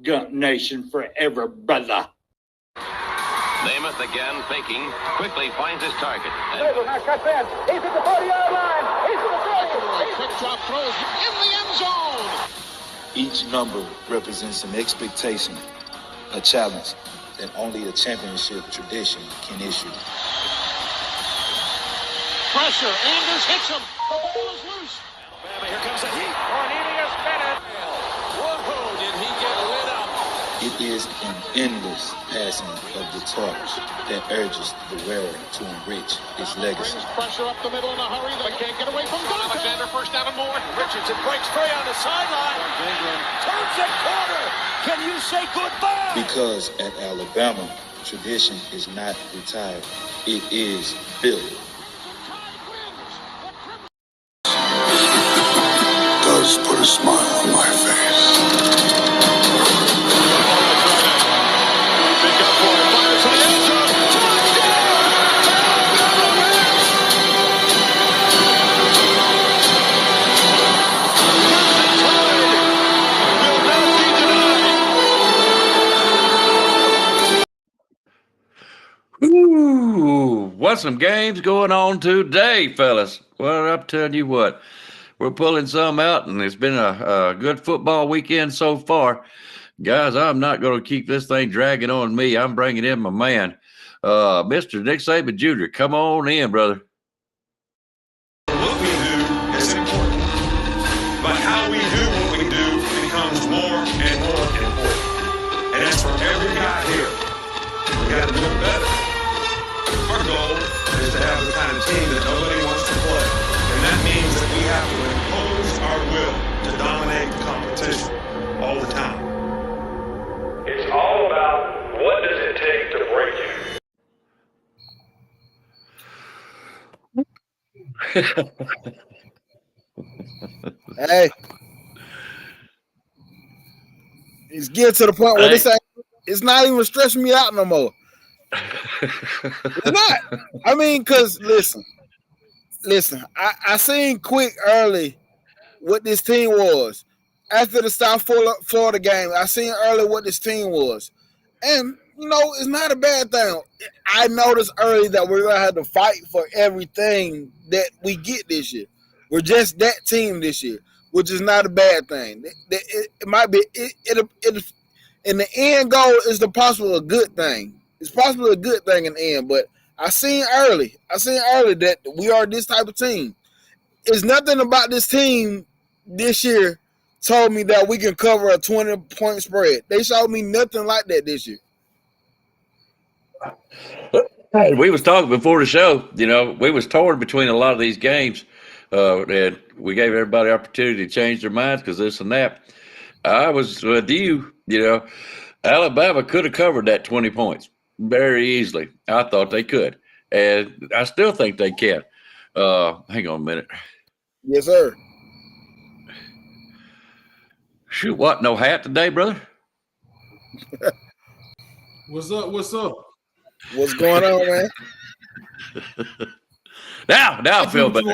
Gump Nation forever, brother. Namath again faking, quickly finds his target. Now cuts in. He's at the 40-yard line. He's at the 40. Quick drop throws in the end zone. Each number represents an expectation, a challenge that only a championship tradition can issue. Pressure. Anders hits him. The ball is loose. Alabama, here comes the heat. Cornelius Bennett. Whoa, did he get lit up? It is an endless passing of the torch that urges the wearer to enrich his legacy. Brings pressure up the middle in a hurry. They can't get away from Dante. Alexander first down and more. Richardson breaks free on the sideline. Turns it corner. Can you say goodbye? Because at Alabama, tradition is not retired. It is built. Does put a smile on my face. Big up for it. Fires to the end zone. Ooh, what some games going on today, fellas. Well, I'm telling you what, we're pulling some out, and it's been a good football weekend so far. Guys, I'm not going to keep this thing dragging on me. I'm bringing in my man, Mr. Nick Saban Jr. Come on in, brother. What we do is important, but how we do what we do becomes more and more important. And that's for every guy here. We got to do it better. Our goal is to have the kind of team that nobody wants to play. And that means that we have to impose our will to dominate the competition all the time. It's all about what does it take to break you. Hey, it's getting to the point where it's not even stressing me out no more. It's not. I mean, because listen. I seen quick early what this team was after the South Florida game. I seen early what this team was, and it's not a bad thing. I noticed early that we're gonna have to fight for everything that we get this year. We're just that team this year, which is not a bad thing. It might be. In the end goal is possible a good thing. It's possibly a good thing in the end, but I seen early that we are this type of team. It's nothing about this team this year told me that we can cover a 20-point spread. They showed me nothing like that this year. We was talking before the show, we was torn between a lot of these games, and we gave everybody opportunity to change their minds because this and that. I was with you, Alabama could have covered that 20 points very easily. I thought they could, and I still think they can. Hang on a minute. Yes, sir. Shoot, what? No hat today, brother? What's up? What's going on, man? Now I feel better.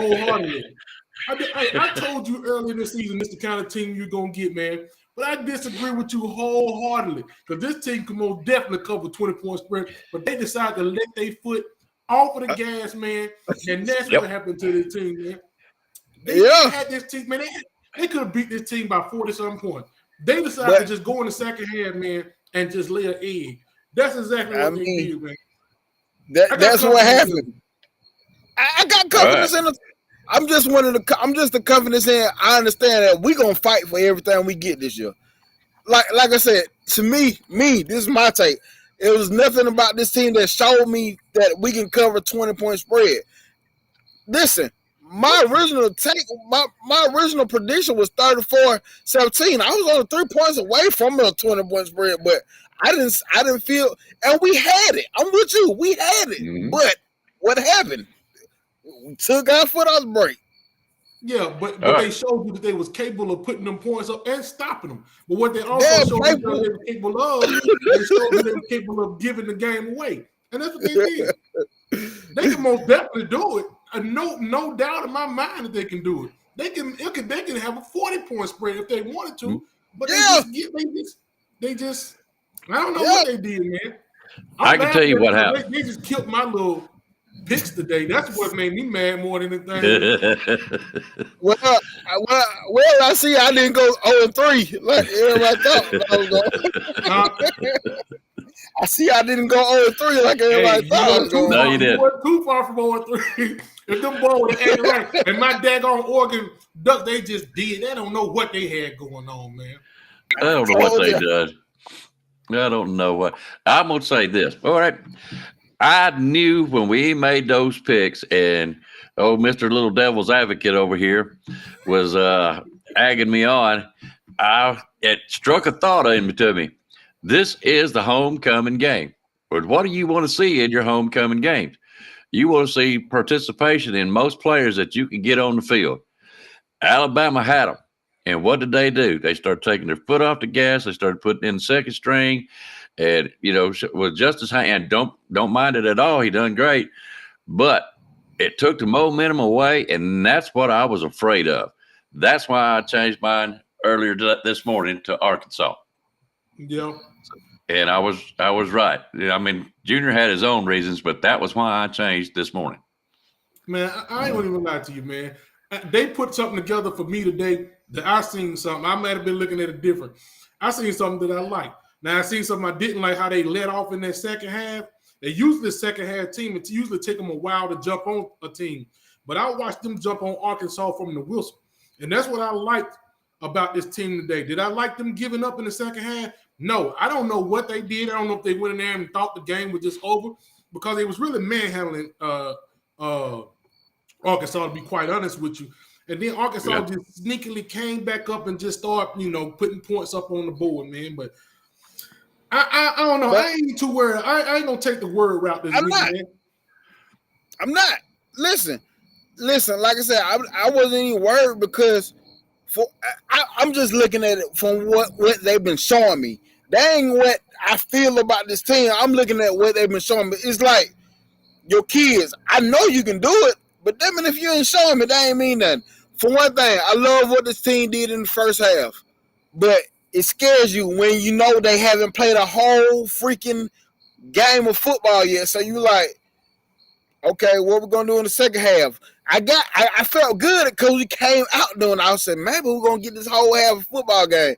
I told you earlier this season this is the kind of team you're going to get, man. But I disagree with you wholeheartedly because this team can most definitely cover 20-point spread, but they decided to let their foot off of the gas, man, and that's what happened to this team, man. They had this team, man. They could have beat this team by 40-something points. They decided to just go in the second half, man, and just lay an egg. That's exactly what they did, man. That's what happened. I got confidence in the. I'm just the confidence in. I understand that we're gonna fight for everything we get this year. Like I said, to me, this is my take. It was nothing about this team that showed me that we can cover 20-point spread. Listen, my original original prediction was 34-17. I was only 3 points away from a 20-point spread, but I didn't feel, and we had it. I'm with you. We had it, but what happened? We took our foot off the brake. Yeah, but they showed you that they was capable of putting them points up and stopping them. But what they also showed you that they were capable of, they showed you they were capable of giving the game away. And that's what they did. They can most definitely do it. No doubt in my mind that they can do it. They can have a 40-point spread if they wanted to, but I don't know what they did, man. I can tell you what happened. They just killed my little picks today. That's what made me mad more than anything. Well, I see I didn't go 0-3 like everybody thought I was going. I see I didn't go 0-3 like everybody thought I was going. No, you didn't. You weren't too far from 0-3. If them boys would have acted right, and my daggone Oregon Duck, they just did. They don't know what they had going on, man. I don't know what they did. I don't know what. I'm going to say this. All right. I knew when we made those picks, and Mr. Little Devil's Advocate over here was agging me on. It struck a thought into me. This is the homecoming game. But what do you want to see in your homecoming games? You want to see participation in most players that you can get on the field. Alabama had them. And what did they do? They started taking their foot off the gas. They started putting in second string. And, with Justice and don't mind it at all. He done great. But it took the momentum away, and that's what I was afraid of. That's why I changed mine earlier this morning to Arkansas. Yeah. And I was right. I mean, Junior had his own reasons, but that was why I changed this morning. Man, I ain't gonna even lie to you, man. They put something together for me today that I seen something. I might have been looking at it different. I seen something that I like. Now I seen something I didn't like, how they let off in that second half. They usually second half team. It usually take them a while to jump on a team. But I watched them jump on Arkansas from the whistle. And that's what I liked about this team today. Did I like them giving up in the second half? No, I don't know what they did. I don't know if they went in there and thought the game was just over, because it was really manhandling Arkansas, to be quite honest with you. And then Arkansas just sneakily came back up and just started, putting points up on the board, man. But I don't know. I ain't too worried. I ain't gonna take the word route this week, man. I'm not. Listen. Like I said, I wasn't even worried because I'm just looking at it from what they've been showing me. That ain't what I feel about this team. I'm looking at what they've been showing me. It's like your kids. I know you can do it, but damn it, if you ain't showing me, that ain't mean nothing. For one thing, I love what this team did in the first half, but it scares you when you know they haven't played a whole freaking game of football yet. So you like, okay, what we gonna do in the second half? I felt good because we came out doing it. I said, maybe we're gonna get this whole half of football game.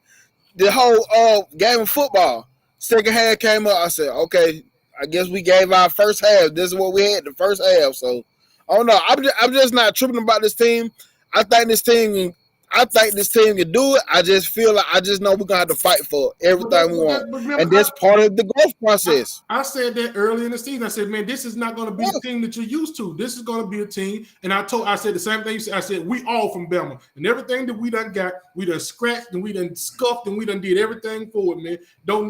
The whole game of football. Second half came up. I said, okay, I guess we gave our first half. This is what we had the first half. So I don't know. I'm just not tripping about this team. I think this team can do it. I just feel like I just know we're gonna have to fight for everything we want, and that's part of the growth process. I said that early in the season. I said, man, this is not going to be the team that you're used to. This is going to be a team, and I said the same thing you said. I said we all from Bama, and everything that we done got, we done scratched and we done scuffed and we done did everything for it, man.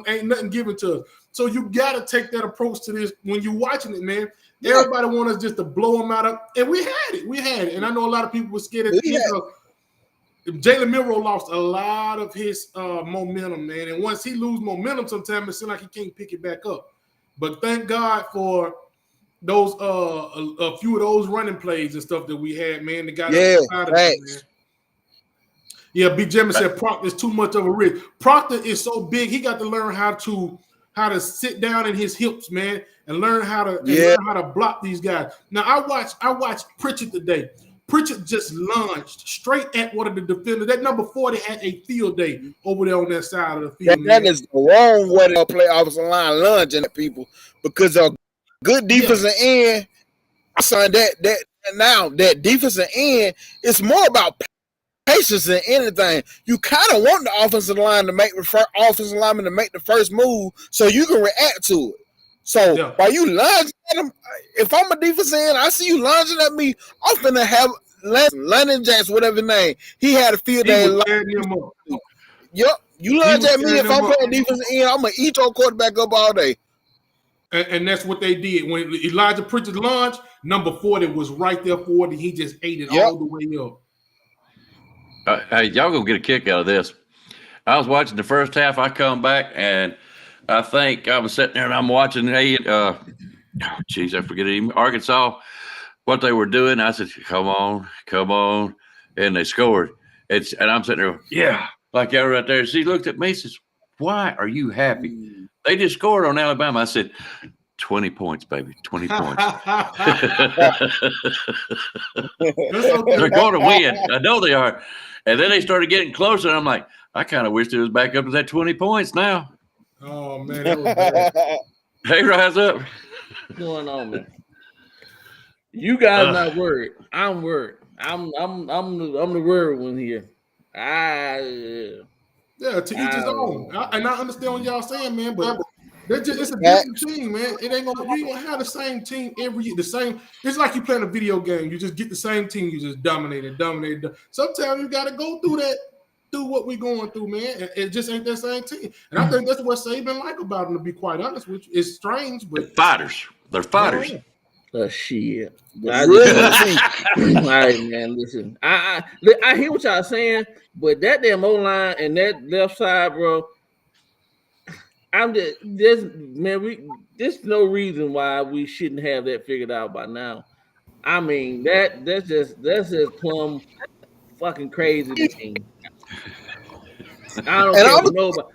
Ain't nothing given to us. So you got to take that approach to this when you're watching it, man. Everybody want us just to blow them out of, and we had it, and I know a lot of people were scared at the end of. Jalen Milroe lost a lot of his momentum, man. And once he lose momentum, sometimes it seems like he can't pick it back up. But thank God for those a few of those running plays and stuff that we had, man. The guy out of it, man. Yeah, B. Jimmy said Proctor is too much of a risk. Proctor is so big, he got to learn how to sit down in his hips, man, and learn how to block these guys. Now I watched Pritchett today. Pritchett just lunged straight at one of the defenders. That number 40 had a field day over there on that side of the field. That is the wrong way to play offensive line, lunging at people, because a good defensive end. I signed that now. That defensive end, it's more about patience than anything. You kind of want the offensive lineman to make the first move so you can react to it. So while you lunging at him, if I'm a defensive end, I see you lunging at me, I'm finna have London Jackson, whatever his name. He had a field day. Yep. You lunge at me, if I'm playing defensive end, I'm gonna eat your quarterback up all day. And that's what they did. When Elijah Pritchett lunged, number 40 was right there for it, and he just ate it all the way up. Hey, y'all gonna get a kick out of this. I was watching the first half. I come back and I think I was sitting there and I'm watching. I forget it. Arkansas, what they were doing. I said, "Come on," and they scored. And I'm sitting there, like y'all right there. She looked at me, and says, Why are you happy? They just scored on Alabama. I said, 20 points, baby. 20 points. They're going to win. I know they are. And then they started getting closer. And I'm like, I kind of wish it was back up to that 20 points now. Oh, man. That was bad. Hey, rise up. What's going on, man? You guys not worried. I'm worried. I'm the worried one here. Yeah, to each his own. And I understand what y'all saying, man, but it's a different team, man. You ain't gonna have the same team every year. The same. It's like you playing a video game. You just get the same team. You just dominate. Sometimes you got to go through that. Through what we're going through, man. It just ain't that same team. And I think that's what Saban like about them, to be quite honest with you. It's strange, but they're fighters. They're fighters. Shit. All right, man. Listen, I hear what y'all saying, but that damn O-line and that left side, bro. I'm just man. There's no reason why we shouldn't have that figured out by now. I mean, that's just plumb fucking crazy to me. I don't care for nobody.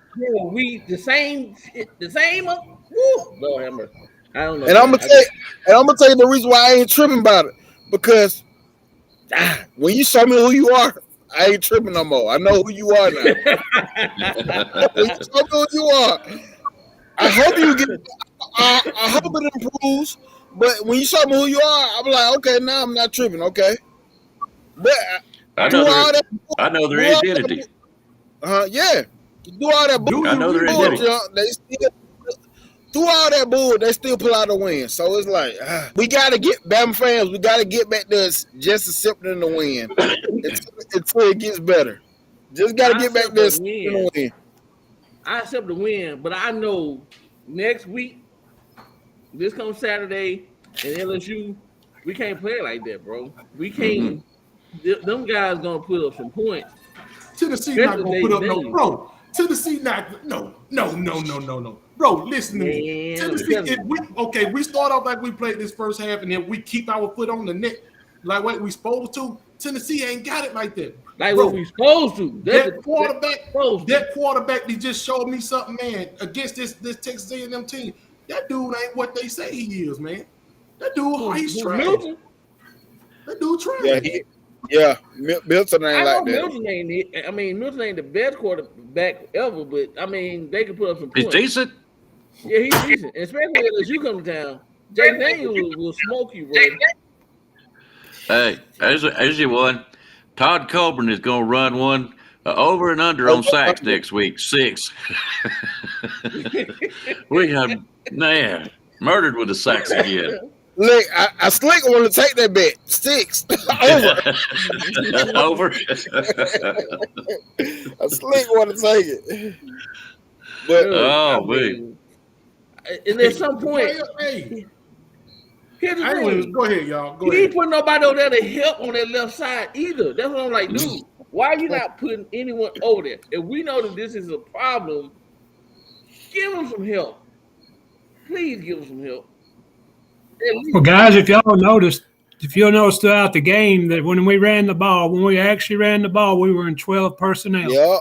We the same. Woo, Lord have mercy. I don't know. And I'm gonna tell you the reason why I ain't tripping about it, because when you show me who you are, I ain't tripping no more. I know who you are now. When you show me who you are, I hope you get. I hope it improves. But when you show me who you are, I'm like, okay, now I'm not tripping. Okay, but I know their identity. Yeah. Do all that bull. I know their identity. They still through all that bull, they still pull out a win. So it's like we gotta get Bama fans. We gotta get back to just accepting the win until it gets better. Just gotta get back to accepting the win. I accept the win, but I know next week, this comes Saturday in LSU, we can't play like that, bro. We can't. Them guys gonna put up some points. Tennessee not gonna put up no, bro. Tennessee not no. Bro, listen to me. Tennessee, we start off like we played this first half, and then we keep our foot on the net like what we supposed to. Tennessee ain't got it like that. Like what we supposed to. That quarterback, they just showed me something, man, against this Texas A&M team. That dude ain't what they say he is, man. That dude, he's trash. That dude trash. Yeah, Milton ain't like that. Milton ain't it. I mean, Milton ain't the best quarterback ever, but I mean, they can put up some points. He's decent. Yeah, he's decent. Especially as you come to town. Jay Daniels will smoke you, bro. Hey, as you one, Todd Colburn is going to run one over and under on sacks next week. 6. We have murdered with the sacks again. Look, I slick want to take that bet. 6 over. I slick want to take it. But and at some point, here's the thing. Go ahead, y'all. You ain't putting nobody over there to help on that left side either. That's what I'm like, dude. Why are you not putting anyone over there? If we know that this is a problem, give them some help. Please give them some help. Well, guys, if you'll notice throughout the game that when we actually ran the ball, we were in 12 personnel. Yeah.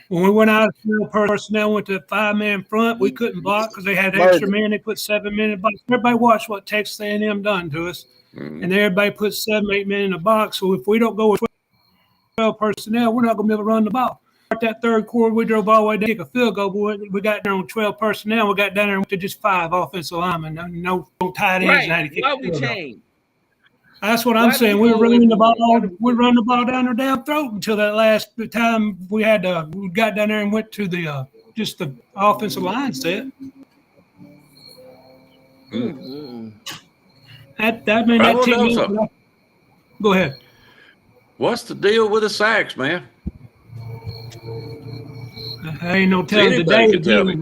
When we went out of 12 personnel, went to a 5-man front, we couldn't block because they had extra men. They put 7 men in the box. Everybody watched what Texas A&M done to us, and everybody put 7, 8 men in the box. So if we don't go with 12 personnel, we're not going to be able to run the ball. That third quarter, we drove all the way to kick a field goal, but we got down on 12 personnel. We got down there to just 5 offensive linemen. No tight ends. Right. Why we change? That's what I'm saying. We were running the ball. We run the ball down their damn throat until that last time we got down there and went to the just the offensive line set. That team. Go ahead. What's the deal with the sacks, man? I ain't no telling today.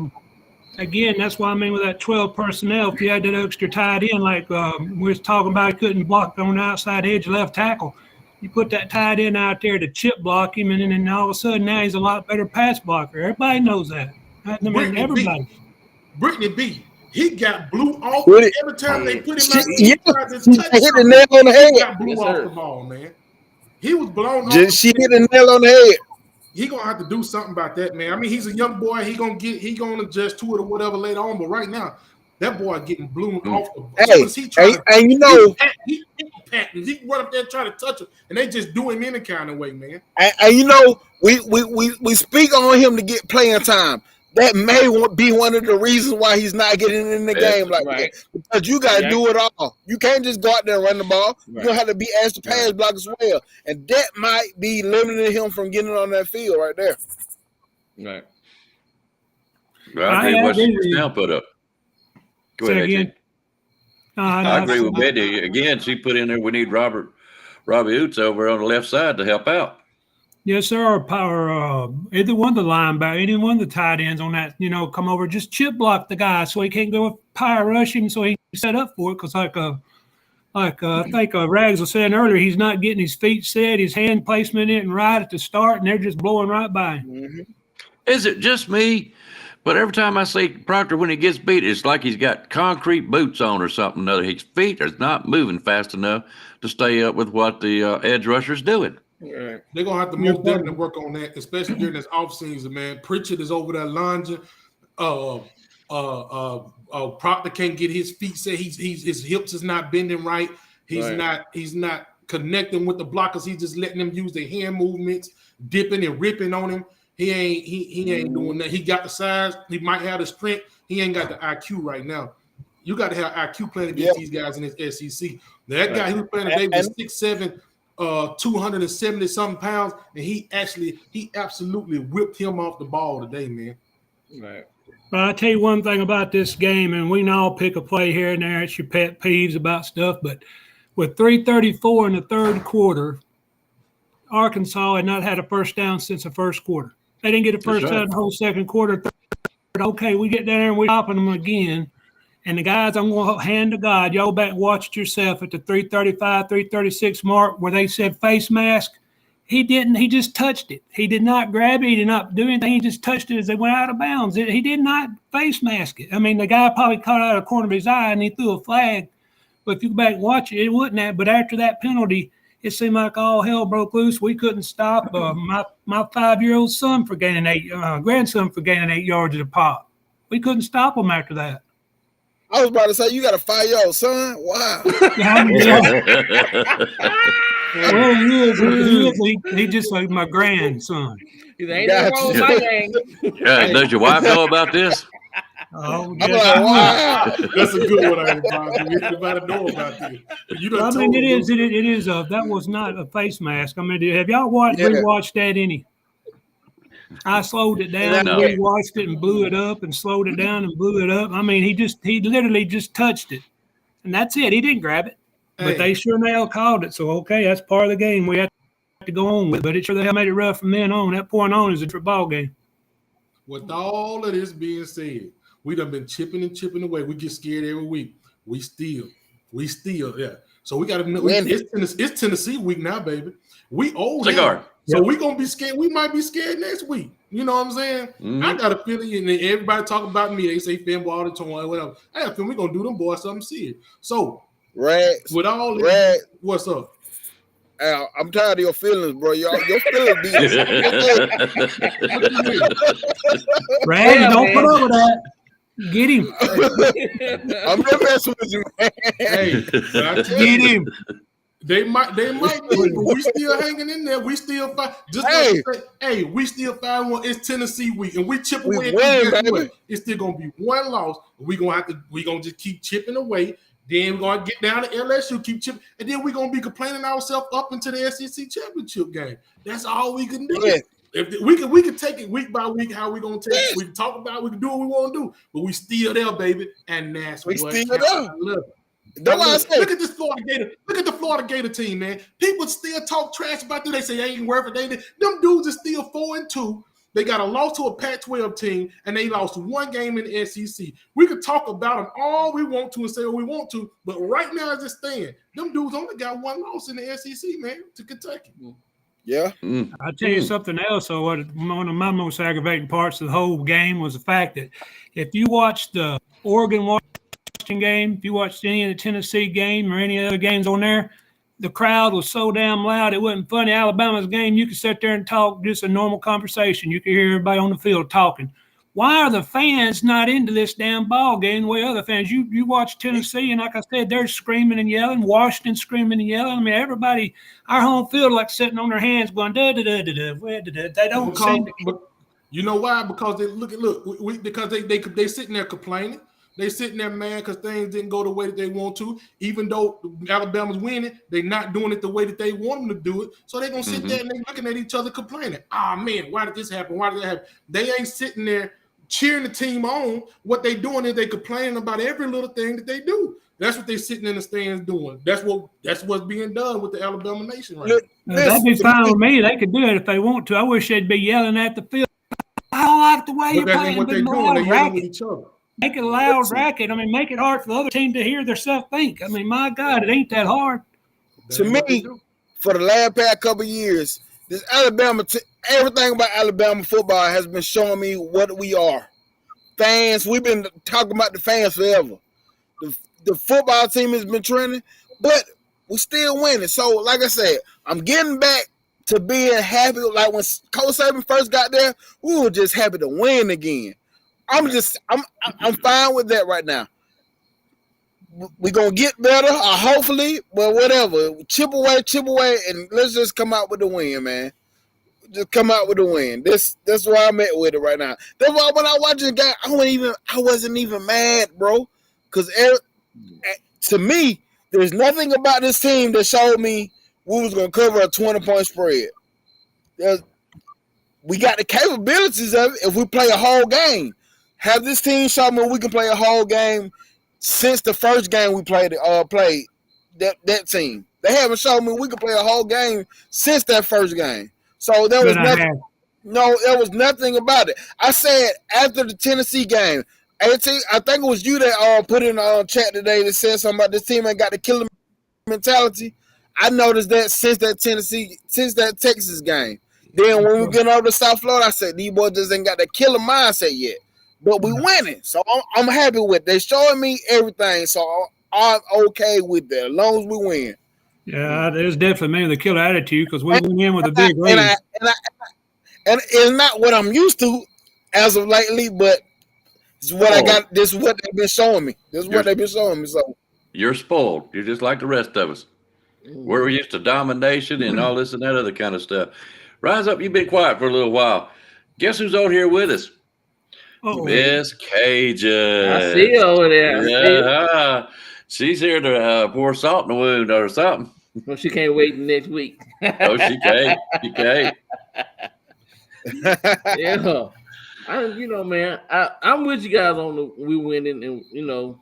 Again, that's why I mean with that 12 personnel, if you had that extra tight end, like we was talking about, couldn't block on the outside edge left tackle. You put that tight end out there to chip block him, and then all of a sudden now he's a lot better pass blocker. Everybody knows that. I mean, everybody. Brittany B. He got blew off every time they put him out. He hit the nail on the head. He got blew off the ball, man. He was blown off. She hit the nail on the head. he gonna have to do something about that, man. I mean, he's a young boy. He gonna adjust to it or whatever later on. But right now, that boy getting blown off the. And you know, he run up there trying to touch him, and they just do him any kind of way, man. And you know, we speak on him to get playing time. That may be one of the reasons why he's not getting in the game like that. Because you got to do it all. You can't just go out there and run the ball. You're going to have to be asked to pass block as well. And that might be limiting him from getting on that field right there. Right. Well, I agree with what Snell put up. Go ahead, again. I agree with Betty. Again, she put in there, we need Robbie Oots over on the left side to help out. Yes, sir. Either one of the linebackers, any one of the tight ends on that, come over, just chip block the guy so he can't go power rush him so he can set up for it. Because I think Rags was saying earlier, he's not getting his feet set, his hand placement isn't right at the start, and they're just blowing right by him. Mm-hmm. Is it just me? But every time I see Proctor when he gets beat, it's like he's got concrete boots on or something. His feet are not moving fast enough to stay up with what the edge rusher's doing. Right. They're gonna have to most definitely work on that, especially during this off season, man. Pritchard is over there lunging. Proctor can't get his feet set. His hips is not bending right. He's not connecting with the blockers. He's just letting them use their hand movements, dipping and ripping on him. He ain't doing that. He got the size. He might have the strength. He ain't got the IQ right now. You got to have IQ playing against these guys in this SEC. Now, that guy who was playing today was 6'7", 270 something pounds, and he absolutely whipped him off the ball today, man. Right. Well, I'll tell you one thing about this game, and we can all pick a play here and there. It's your pet peeves about stuff, but with 3:34 in the third quarter, Arkansas had not had a first down since the first quarter. They didn't get a first down the whole second quarter. Okay, we get down there and we're stopping them again. And the guys, I'm going to hand to God, y'all back and watch it yourself at the 3:35, 3:36 mark where they said face mask. He didn't. He just touched it. He did not grab it. He did not do anything. He just touched it as they went out of bounds. He did not face mask it. I mean, the guy probably caught it out of the corner of his eye and he threw a flag. But if you go back and watch it, it wouldn't have. But after that penalty, it seemed like all hell broke loose. We couldn't stop my 5-year-old son for gaining grandson for gaining 8 yards at a pop. We couldn't stop him after that. I was about to say, you got a 5-year-old son? Wow. Well, he just like my grandson. Does your wife know about this? Oh, I'm like, wow. That's a good one. Everybody know about this. It is. That was not a face mask. I mean, have y'all rewatched that any? I slowed it down and rewatched it and blew it up and slowed it down and blew it up. I mean, he literally just touched it, and that's it. He didn't grab it, but they sure now called it. So okay, that's part of the game we have to go on with. But it sure they have made it rough from then on. That point on is a football game. With all of this being said, we done been chipping away. We get scared every week. We still, yeah. So we got to know it's Tennessee week now, baby. We old now. So we gonna be scared. We might be scared next week. You know what I'm saying? Mm-hmm. I got a feeling, and everybody talk about me. They say Fanboy Auditorium, whatever. I got a feeling we gonna do them boys something serious. So, with all this, what's up? Al, I'm tired of your feelings, bro. Your feelings be. Brad, don't put up with that. Get him. I'm not messing with you, man. Hey, get him. They might be, but we still hanging in there. We still fight. We still 5-1. It's Tennessee week, and we chip away. It's still gonna be one loss. We gonna just keep chipping away. Then we're gonna get down to LSU, keep chipping, and then we're gonna be complaining ourselves up into the SEC championship game. That's all we can do. Yeah. If we can take it week by week, how we gonna take it. We can talk about it, we can do what we want to do, but we still there, baby. And that's what still there. I love it. Look at this Florida Gator. Look at the Florida Gator team, man. People still talk trash about them. They say they ain't worth it. Them dudes are still 4-2. They got a loss to a Pac-12 team, and they lost one game in the SEC. We could talk about them all we want to and say what we want to, but right now as it stands, them dudes only got one loss in the SEC, man, to Kentucky. Yeah. I'll tell you something else. So one of my most aggravating parts of the whole game was the fact that if you watch the Oregon game, if you watched any of the Tennessee game or any other games on there, the crowd was so damn loud it wasn't funny. Alabama's game, you could sit there and talk just a normal conversation. You could hear everybody on the field talking. Why are the fans not into this damn ball game the way other fans? You watch Tennessee, and like I said, they're screaming and yelling. Washington screaming and yelling. I mean, everybody, our home field, like sitting on their hands going da da da da da. They don't seem to. You know why? Because they because they sitting there complaining. They sitting there mad because things didn't go the way that they want to. Even though Alabama's winning, they're not doing it the way that they want them to do it. So they're gonna sit there and they looking at each other complaining. Oh man, why did this happen? Why did that happen? They ain't sitting there cheering the team on. What they doing is they complaining about every little thing that they do. That's what they sitting in the stands doing. That's what's being done with the Alabama Nation right now. That'd be fine with me. They could do it if they want to. I wish they'd be yelling at the field. I don't like the way you're playing. What they're doing, they're yelling with each other. Make it a loud racket. I mean, make it hard for the other team to hear themselves think. I mean, my God, it ain't that hard. To me, for the last past couple of years, this Alabama, everything about Alabama football has been showing me what we are. Fans, we've been talking about the fans forever. The football team has been trending, but we're still winning. So, like I said, I'm getting back to being happy. Like when Coach Saban first got there, we were just happy to win again. I'm fine with that right now. We're gonna get better, hopefully, but whatever. Chip away, and let's just come out with the win, man. Just come out with the win. That's where I'm at with it right now. That's why when I watch the game, I wasn't even mad, bro. Because to me, there's nothing about this team that showed me we was gonna cover a 20-point spread. We got the capabilities of it if we play a whole game. Have this team show me we can play a whole game since the first game we played that team. They haven't shown me we can play a whole game since that first game. So there was nothing. No, there was nothing about it. I said after the Tennessee game, I think it was you that put in the chat today that said something about this team ain't got the killer mentality. I noticed that since that Texas game. Then when we get over to South Florida, I said these boys just ain't got the killer mindset yet. But we winning, so I'm happy with it. They showing me everything, so I'm okay with that as long as we win. Yeah, there's definitely the killer attitude because we went in with a big lead. And it's not what I'm used to as of lately, but it's what I got. This is what they've been showing me. So you're spoiled. You're just like the rest of us. We're used to domination and all this and that other kind of stuff. Rise up. You've been quiet for a little while. Guess who's on here with us? Miss Cajun. I see you over there. Yeah. She's here to pour salt in the wound or something. Well, she can't wait next week. Oh, she can't. She can't. Yeah. Man, I'm with you guys on we winning, and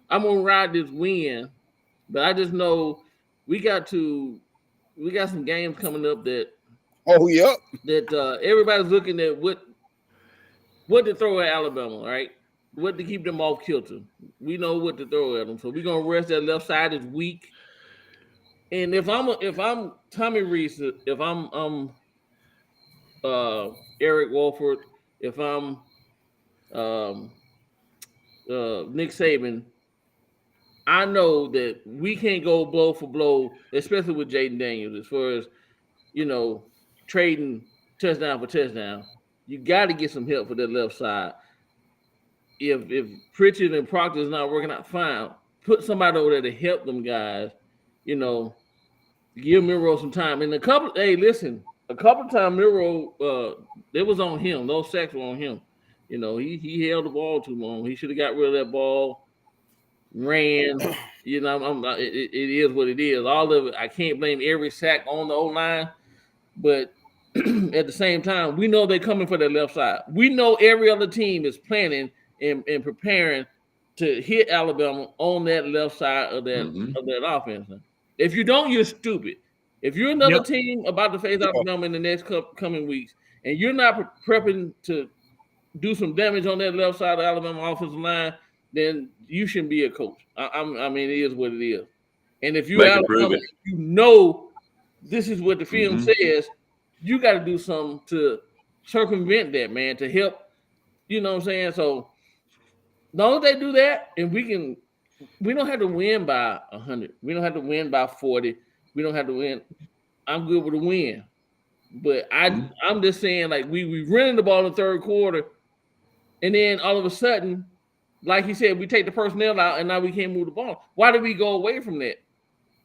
I'm gonna ride this win, but I just know we got some games coming up that that everybody's looking at what to throw at Alabama, right? What to keep them off kilter. We know what to throw at them, so we're gonna rest that left side this week. And if I'm Tommy Reese, if I'm Eric Wolford, if I'm Nick Saban, I know that we can't go blow for blow, especially with Jaden Daniels, as far as trading touchdown for touchdown. You got to get some help for that left side. If Pritchard and Proctor is not working out, fine. Put somebody over there to help them guys. Give Miro some time. And a couple of times Miro, it was on him. Those sacks were on him. He held the ball too long. He should have got rid of that ball. Ran. It is what it is. All of it. I can't blame every sack on the O-line, but at the same time, we know they're coming for that left side. We know every other team is planning and preparing to hit Alabama on that left side of that offense. If you don't, you're stupid. If you're another team about to face Alabama in the next coming weeks, and you're not prepping to do some damage on that left side of the Alabama offensive line, then you shouldn't be a coach. I mean, it is what it is. And if you're Alabama, this is what the film says. You got to do something to circumvent that, man, to help. You know what I'm saying? So, as long as they do that, and we don't have to win by 100. We don't have to win by 40. We don't have to win. I'm good with a win. But I'm just saying, like, we running the ball in the third quarter, and then all of a sudden, like he said, we take the personnel out, and now we can't move the ball. Why did we go away from that?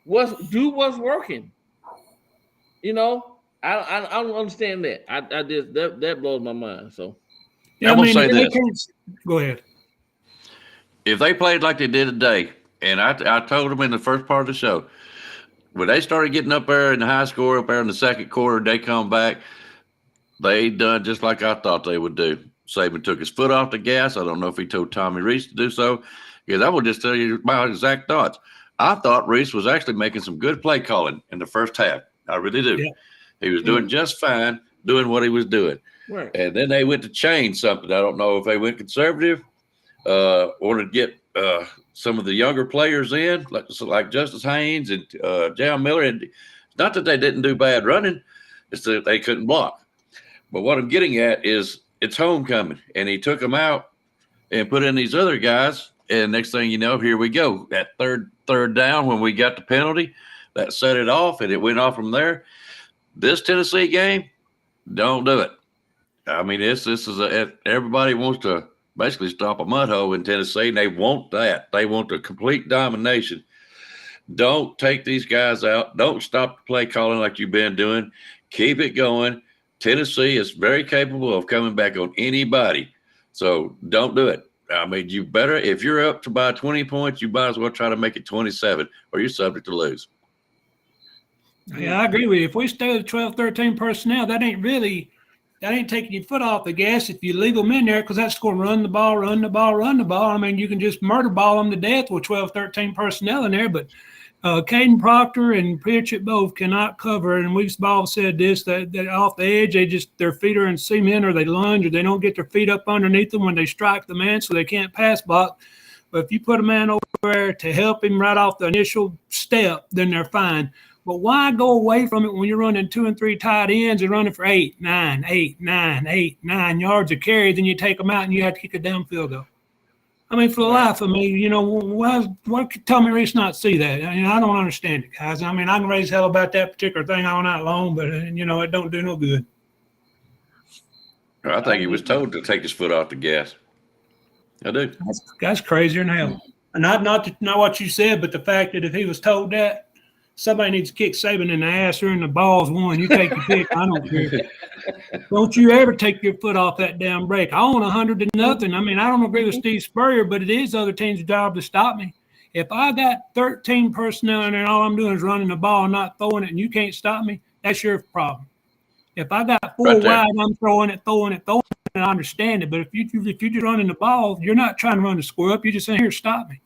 What's working? You know, I don't understand that. I just that blows my mind. So I'm gonna say this. Go ahead. If they played like they did today, and I told them in the first part of the show, when they started getting up there in the high score up there in the second quarter, they come back. They done just like I thought they would do. Saban took his foot off the gas. I don't know if he told Tommy Reese to do so, because I will just tell you my exact thoughts. I thought Reese was actually making some good play calling in the first half. I really do. Yeah. He was doing just fine, doing what he was doing. Right. And then they went to change something. I don't know if they went conservative or to get some of the younger players in, like Justice Haynes and Jam Miller. And it's not that they didn't do bad running, it's that they couldn't block. But what I'm getting at is it's homecoming, and he took them out and put in these other guys. And next thing you know, here we go. That third down when we got the penalty, that set it off, and it went off from there. This Tennessee game, don't do it. I mean, this is everybody wants to basically stop a mud hole in Tennessee, and they want that. They want the complete domination. Don't take these guys out. Don't stop the play calling like you've been doing. Keep it going. Tennessee is very capable of coming back on anybody. So don't do it. I mean, you better, if you're up to by 20 points, you might as well try to make it 27 or you're subject to lose. Yeah, I agree with you. If we stay with 12, 13 personnel, that ain't taking your foot off the gas if you leave them in there, because that's going to run the ball. I mean, you can just murder ball them to death with 12, 13 personnel in there, but Caden Proctor and Pritchett both cannot cover. And we've all said this, that off the edge, their feet are in cement, or they lunge, or they don't get their feet up underneath them when they strike the man, so they can't pass block. But if you put a man over there to help him right off the initial step, then they're fine. But why go away from it when you're running 2 and 3 tight ends and running for 8, 9 yards of carry, then you take them out and you have to kick a down field goal? I mean, for the life of me, you know, why could Tommy Reese not see that? I mean, I don't understand it, guys. I mean, I can raise hell about that particular thing all night long, but, you know, it don't do no good. I think he was told to take his foot off the gas. I do. That's crazier than hell. And not what you said, but the fact that if he was told that, somebody needs to kick Saban in the ass or in the balls one. You take your pick. I don't care. Don't you ever take your foot off that damn break. I own 100-0. I mean, I don't agree with Steve Spurrier, but it is other teams' job to stop me. If I got 13 personnel in there and all I'm doing is running the ball and not throwing it, and you can't stop me, that's your problem. If I got 4 wide, I'm throwing it, and I understand it. But if you're just running the ball, you're not trying to run the square up. You're just saying, here, stop me.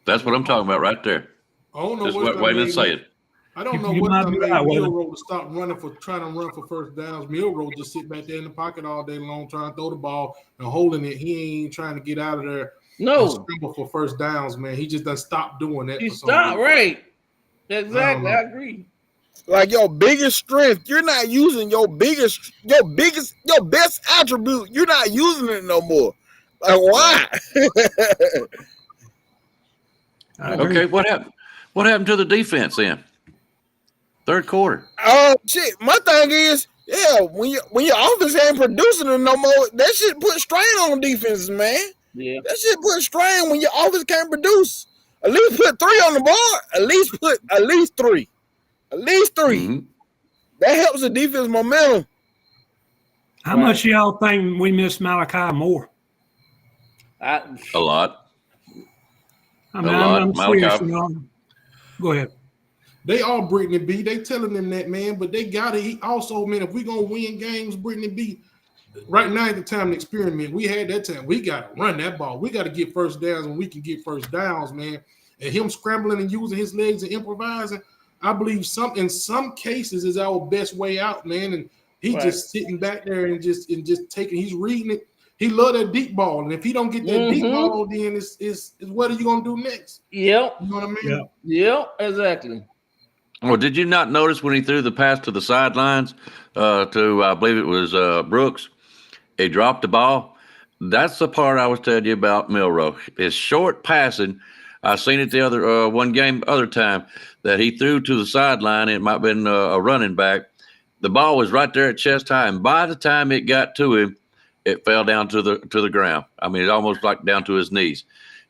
That's what I'm talking about right there. I don't know Just what wait and say it. I don't know what made Milroe to stop trying to run for first downs. Milroe just sit back there in the pocket all day long trying to throw the ball and holding it. He ain't trying to get out of there. No, scramble for first downs, man. He just done stopped doing that. He stopped, right? Exactly, I agree. Like your biggest strength, you're not using your best attribute. You're not using it no more. Like why? Okay, what happened? What happened to the defense then? Third quarter. Shit. My thing is, when your offense ain't producing it no more, that shit put strain on defenses, man. Yeah, that shit put strain when your offense can't produce. At least put 3 on the board. At least 3. At least 3. Mm-hmm. That helps the defense momentum. How much y'all think we miss Malachi Moore? A lot. I mean, I'm serious. Go ahead. They are Brittany B. They telling them that, man, but they got to also, man, if we're going to win games, Brittany B, right now at the time to experiment, we had that time. We got to run that ball. We got to get first downs when we can get first downs, man. And him scrambling and using his legs and improvising, I believe in some cases is our best way out, man. And he's just sitting back there and just taking, he's reading it. He love that deep ball, and if he don't get that deep ball, then it's what are you gonna do next? Yep. You know what I mean? Yep, exactly. Well, did you not notice when he threw the pass to the sidelines to I believe it was Brooks? He dropped the ball. That's the part I was telling you about Milroe. His short passing, I seen it the other other time that he threw to the sideline. It might have been a running back. The ball was right there at chest high, and by the time it got to him, it fell down to the ground. I mean, it's almost like down to his knees.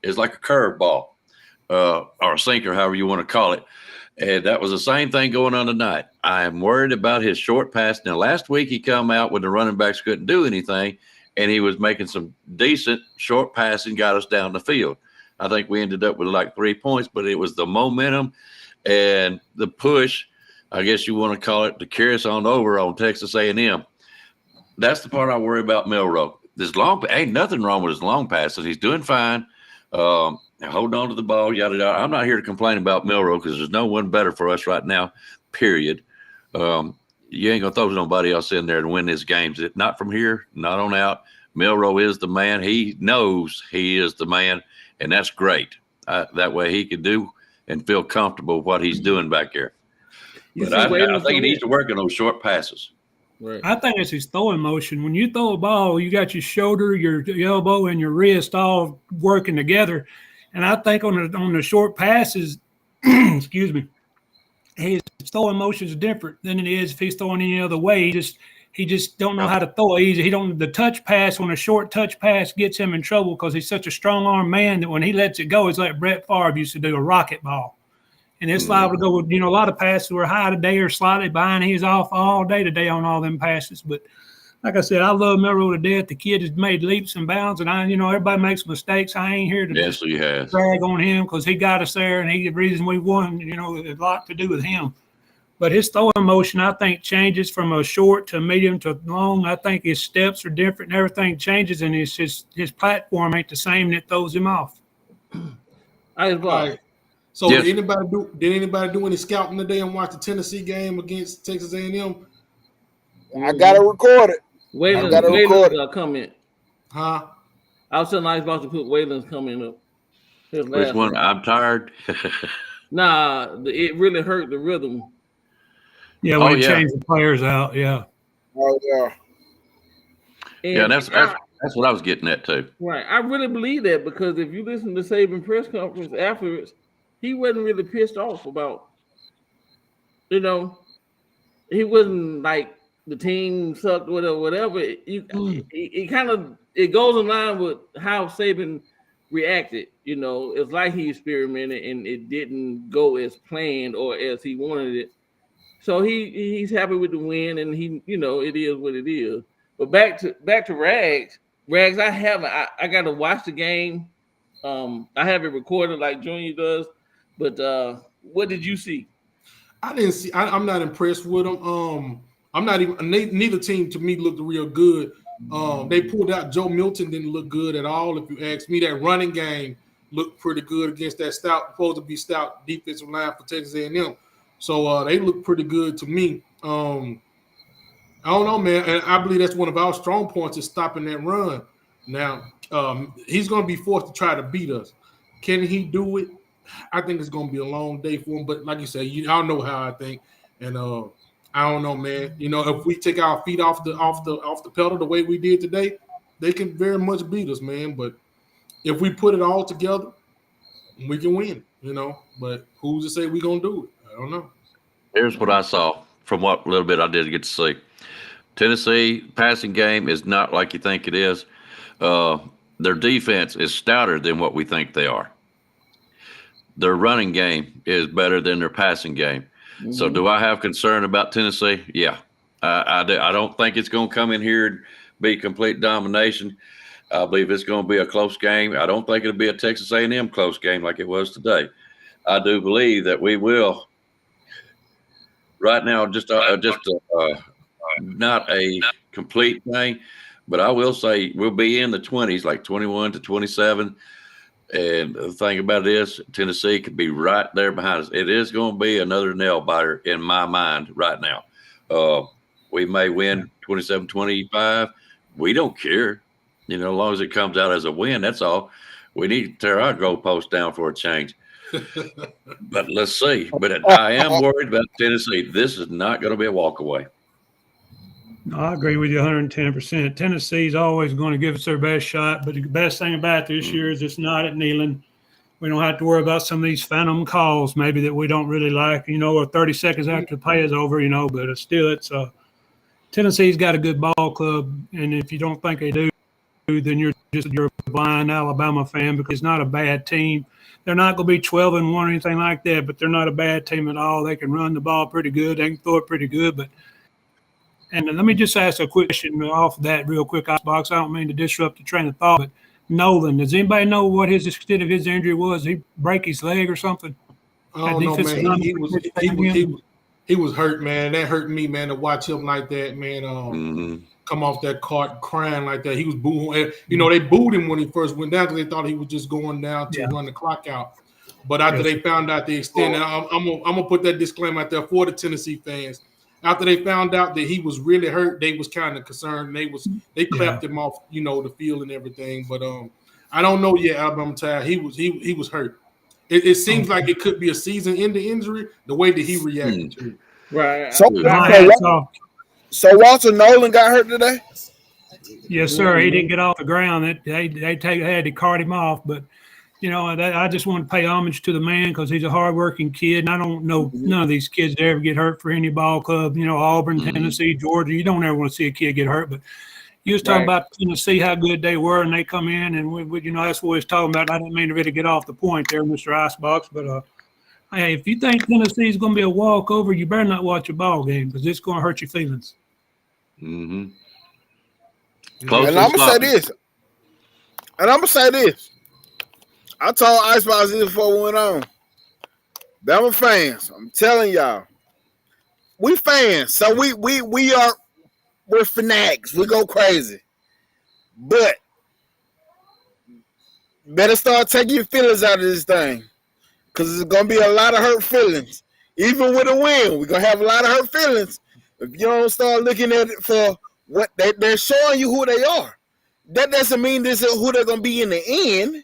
It's like a curve ball or a sinker, however you want to call it. And that was the same thing going on tonight. I am worried about his short pass. Now, last week he come out when the running backs couldn't do anything, and he was making some decent short passing, got us down the field. I think we ended up with like 3 points, but it was the momentum and the push, I guess you want to call it, to carry us on over on Texas A&M. That's the part I worry about Milroe. This ain't nothing wrong with his long passes. He's doing fine. Hold on to the ball, yada, yada. I'm not here to complain about Milroe because there's no one better for us right now, period. You ain't going to throw nobody else in there to win these games. Not from here, not on out. Milroe is the man. He knows he is the man, and that's great. That way he can do and feel comfortable with what he's doing back there. But I think he needs to work on those short passes. Right. I think it's his throwing motion. When you throw a ball, you got your shoulder, your elbow, and your wrist all working together. And I think on the short passes, excuse me, his throwing motion is different than it is if he's throwing any other way. He just don't know how to throw it easy. The touch pass, when a short touch pass gets him in trouble because he's such a strong arm man that when he lets it go, it's like Brett Favre used to do, a rocket ball. And it's liable to go with, a lot of passes were high today or slightly behind. He's off all day today on all them passes. But like I said, I love Milroe to death. The kid has made leaps and bounds, and everybody makes mistakes. I ain't here to drag on him because he got us there, and he's the reason we won. A lot to do with him. But his throwing motion, I think, changes from a short to medium to long. I think his steps are different, and everything changes, and it's just his platform ain't the same that throws him off. So yes. Did anybody do any scouting today and watch the Tennessee game against Texas A&M? I got to record it. Waylon's comment. Huh? I was telling I was about to put Waylon's comment up. Which one? I'm tired. Nah, it really hurt the rhythm. Yeah, when he changed the players out. Yeah. Oh yeah. And that's what I was getting at too. Right. I really believe that because if you listen to Saban press conference afterwards, he wasn't really pissed off about, he wasn't like the team sucked or whatever. It goes in line with how Saban reacted. It's like he experimented and it didn't go as planned or as he wanted it. So he's happy with the win and it is what it is. But back to Rags. Rags, I got to watch the game. I have it recorded like Junior does. But what did you see? I didn't see. I'm not impressed with them. I'm not even. Neither team to me looked real good. They pulled out Joe Milton, didn't look good at all. If you ask me, that running game looked pretty good against that supposed to be stout defensive line for Texas A&M. So they look pretty good to me. I don't know, man. And I believe that's one of our strong points is stopping that run. Now he's going to be forced to try to beat us. Can he do it? I think it's going to be a long day for him. But like you said, y'all know how I think, and I don't know, man. If we take our feet off the pedal the way we did today, they can very much beat us, man. But if we put it all together, we can win. But who's to say we're gonna do it? I don't know. Here's what I saw from what little bit I did get to see. Tennessee passing game is not like you think it is. Their defense is stouter than what we think they are. Their running game is better than their passing game. Mm-hmm. So do I have concern about Tennessee? Yeah. I do. I don't think it's going to come in here and be complete domination. I believe it's going to be a close game. I don't think it'll be a Texas A&M close game like it was today. I do believe that we will. Right now, not a complete thing, but I will say we'll be in the 20s, like 21 to 27. And the thing about it is Tennessee could be right there behind us. It is going to be another nail biter in my mind right now. We may win 27-25. We don't care. As long as it comes out as a win, that's all. We need to tear our goalpost down for a change. But let's see. But I am worried about Tennessee. This is not going to be a walkaway. No, I agree with you 110%. Tennessee's always going to give us their best shot, but the best thing about this year is it's not at Neyland. we don't have to worry about some of these phantom calls maybe that we don't really like, or 30 seconds after the play is over, but still it's Tennessee's got a good ball club, and if you don't think they do, then you're a blind Alabama fan, because it's not a bad team. They're not going to be 12-1 or anything like that, but they're not a bad team at all. They can run the ball pretty good. They can throw it pretty good. And let me just ask a quick question off of that real quick, Icebox. I don't mean to disrupt the train of thought, but Nolan, does anybody know what his extent of his injury was? Did he break his leg or something? I don't know, man. He was hurt, man. That hurt me, man, to watch him like that, man. Come off that cart crying like that. He was booing. They booed him when he first went down because they thought he was just going down to run the clock out. But after they found out the extent, and I'm gonna put that disclaimer out there for the Tennessee fans. After they found out that he was really hurt, they was kind of concerned. They clapped him off, the field and everything. But I don't know yet, Alabama Tide. He was hurt. It seems like it could be a season-ending injury. The way that he reacted to it. Right. So Walter Nolan got hurt today? Yes, sir. He didn't get off the ground. They had to cart him off. But, I just want to pay homage to the man because he's a hardworking kid. And I don't know none of these kids that ever get hurt for any ball club. Auburn, Tennessee, Georgia. You don't ever want to see a kid get hurt. But you was talking about Tennessee, how good they were, and they come in. And, that's what we was talking about. I didn't mean to really get off the point there, Mr. Icebox. But, hey, if you think Tennessee's going to be a walkover, you better not watch a ball game because it's going to hurt your feelings. And I'm gonna say this. I told Icebox this before we went on. Bama fans, I'm telling y'all, we fans, so we're fanatics. We go crazy, but better start taking your feelings out of this thing, because there's gonna be a lot of hurt feelings. Even with a win, we're gonna have a lot of hurt feelings if you don't start looking at it for what they're showing you who they are. That doesn't mean this is who they're gonna be in the end.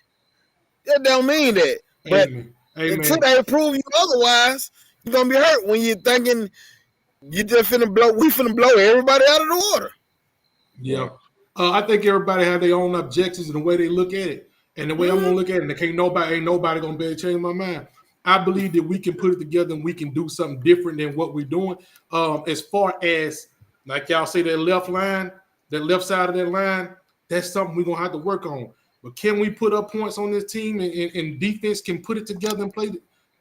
That don't mean that. But until they prove you otherwise, you're gonna be hurt when you're thinking you just we finna blow everybody out of the water. Yeah. I think everybody have their own objectives and the way they look at it. And the way I'm gonna look at it, and ain't nobody gonna be able to change my mind. I believe that we can put it together and we can do something different than what we're doing. As far as, like y'all say, that left side of that line, that's something we're going to have to work on. But can we put up points on this team and defense can put it together and play?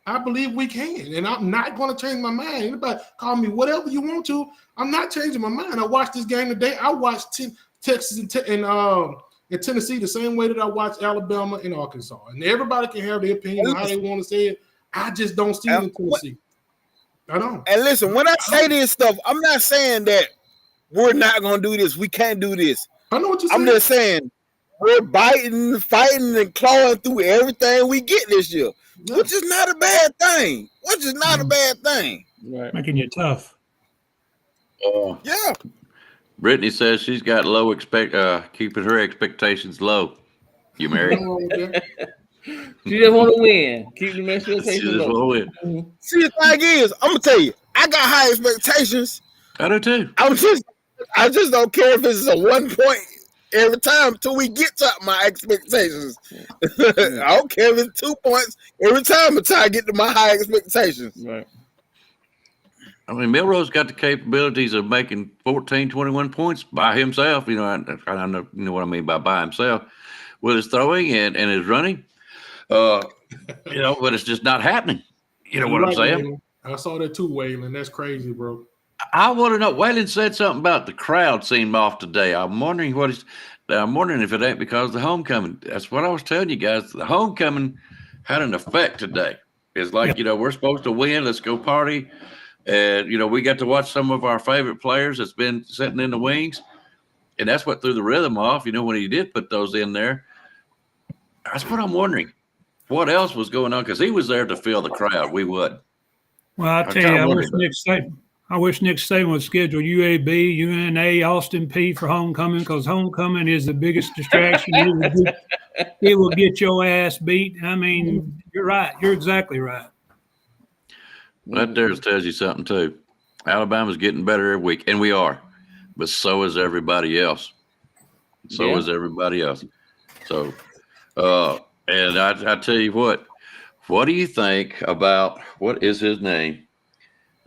I believe we can. And I'm not going to change my mind. Anybody call me whatever you want to. I'm not changing my mind. I watched this game today. I watched Texas and Tennessee the same way that I watched Alabama and Arkansas. And everybody can have their opinion on how they want to say it. I just don't see it in Tennessee. I don't. And listen, when I say this stuff, I'm not saying that we're not going to do this. We can't do this. I know what you're saying. I'm just saying we're biting, fighting, and clawing through everything we get this year, which is not a bad thing. Right. Making you tough. Yeah. Brittany says she's got keeping her expectations low. You married? She just want to win. Keep the expectations low. See, the thing is, I'm gonna tell you, I got high expectations. I do too. I just don't care if it's a 1 point every time until we get to my expectations. I don't care if it's 2 points every time until I get to my high expectations. Right. I mean, Milroe's got the capabilities of making 14, 21 points by himself. I know what I mean by himself with his throwing and his running. But it's just not happening. You know what I'm saying? Man. I saw that too, Waylon. That's crazy, bro. I want to know. Waylon said something about the crowd seemed off today. I'm wondering if it ain't because of the homecoming. That's what I was telling you guys. The homecoming had an effect today. It's like, we're supposed to win. Let's go party. And, we got to watch some of our favorite players that's been sitting in the wings. And that's what threw the rhythm off, when he did put those in there. That's what I'm wondering. What else was going on? Because he was there to fill the crowd. We would. Well, I tell you, I wish Nick Saban would schedule UAB, UNA, Austin P for homecoming, because homecoming is the biggest distraction. It will get your ass beat. I mean, you're right. You're exactly right. That there tells you something, too. Alabama's getting better every week, and we are. But so is everybody else. So, And I tell you what do you think about what is his name?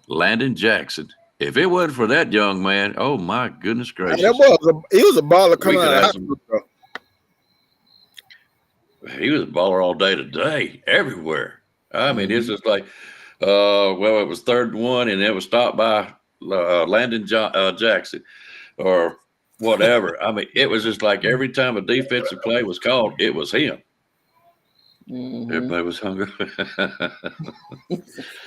Landon Jackson. If it wasn't for that young man, oh my goodness gracious. He was a baller coming out of high school, bro. He was a baller all day today, everywhere. I mean, it's just like, it was 3rd and 1, and it was stopped by Landon Jackson or whatever. I mean, it was just like every time a defensive play was called, it was him. Everybody was hungry.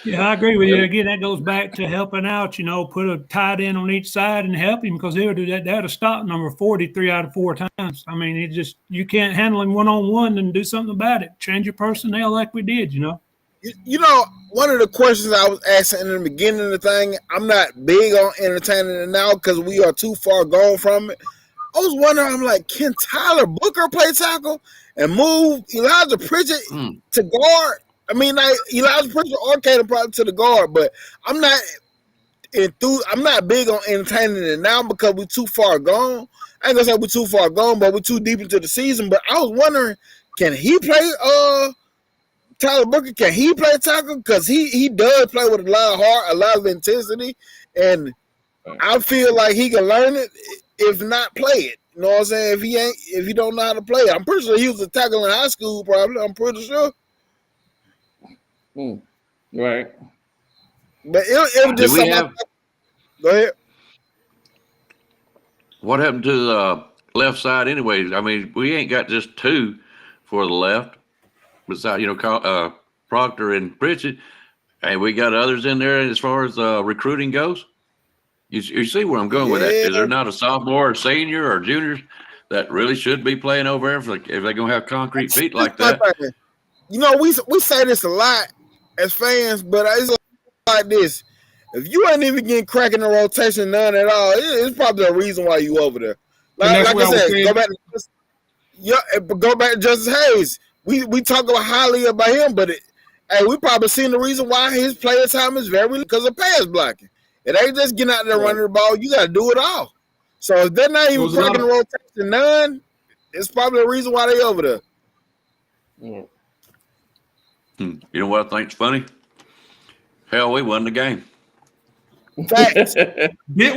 Yeah, I agree with you. Again, that goes back to helping out, put a tight end on each side and help him, because he'll do that. They had a stop number 43 out of 4 times. I mean, you can't handle him one-on-one and do something about it. Change your personnel like we did, One of the questions I was asking in the beginning of the thing, I'm not big on entertaining it now because we are too far gone from it. I was wondering, I'm like, can Tyler Booker play tackle and move Elijah Pritchett to guard? I mean, like Elijah Pritchett or Caden probably to the guard, but I'm not enthused. I'm not big on entertaining it now because we're too far gone. I ain't gonna say we're too far gone, but we're too deep into the season. But I was wondering, can he play? Tyler Booker, can he play tackle? Because he does play with a lot of heart, a lot of intensity, and I feel like he can learn it. If not, play it. You know what I'm saying? If he don't know how to play it, I'm pretty sure he was a tackle in high school. Probably, I'm pretty sure. Right. But it was just something. Go ahead. What happened to the left side, anyways? I mean, we ain't got just 2 for the left, besides Proctor and Pritchett, and we got others in there as far as recruiting goes. You see where I'm going with that? Is there not a sophomore, or senior, or juniors that really should be playing over there if they're gonna have concrete feet like that? We say this a lot as fans, but it's like this: if you ain't even getting crack in the rotation, none at all, it's probably a reason why you over there. Like I said, go back to Justice Hayes. We talk about highly about him, but we probably seen the reason why his player time is very because of pass blocking. It ain't just getting out there running the ball. You got to do it all. So if they're not even cracking the rotation none, it's probably the reason why they over there. You know what I think's funny? Hell, we won the game. Facts. Did we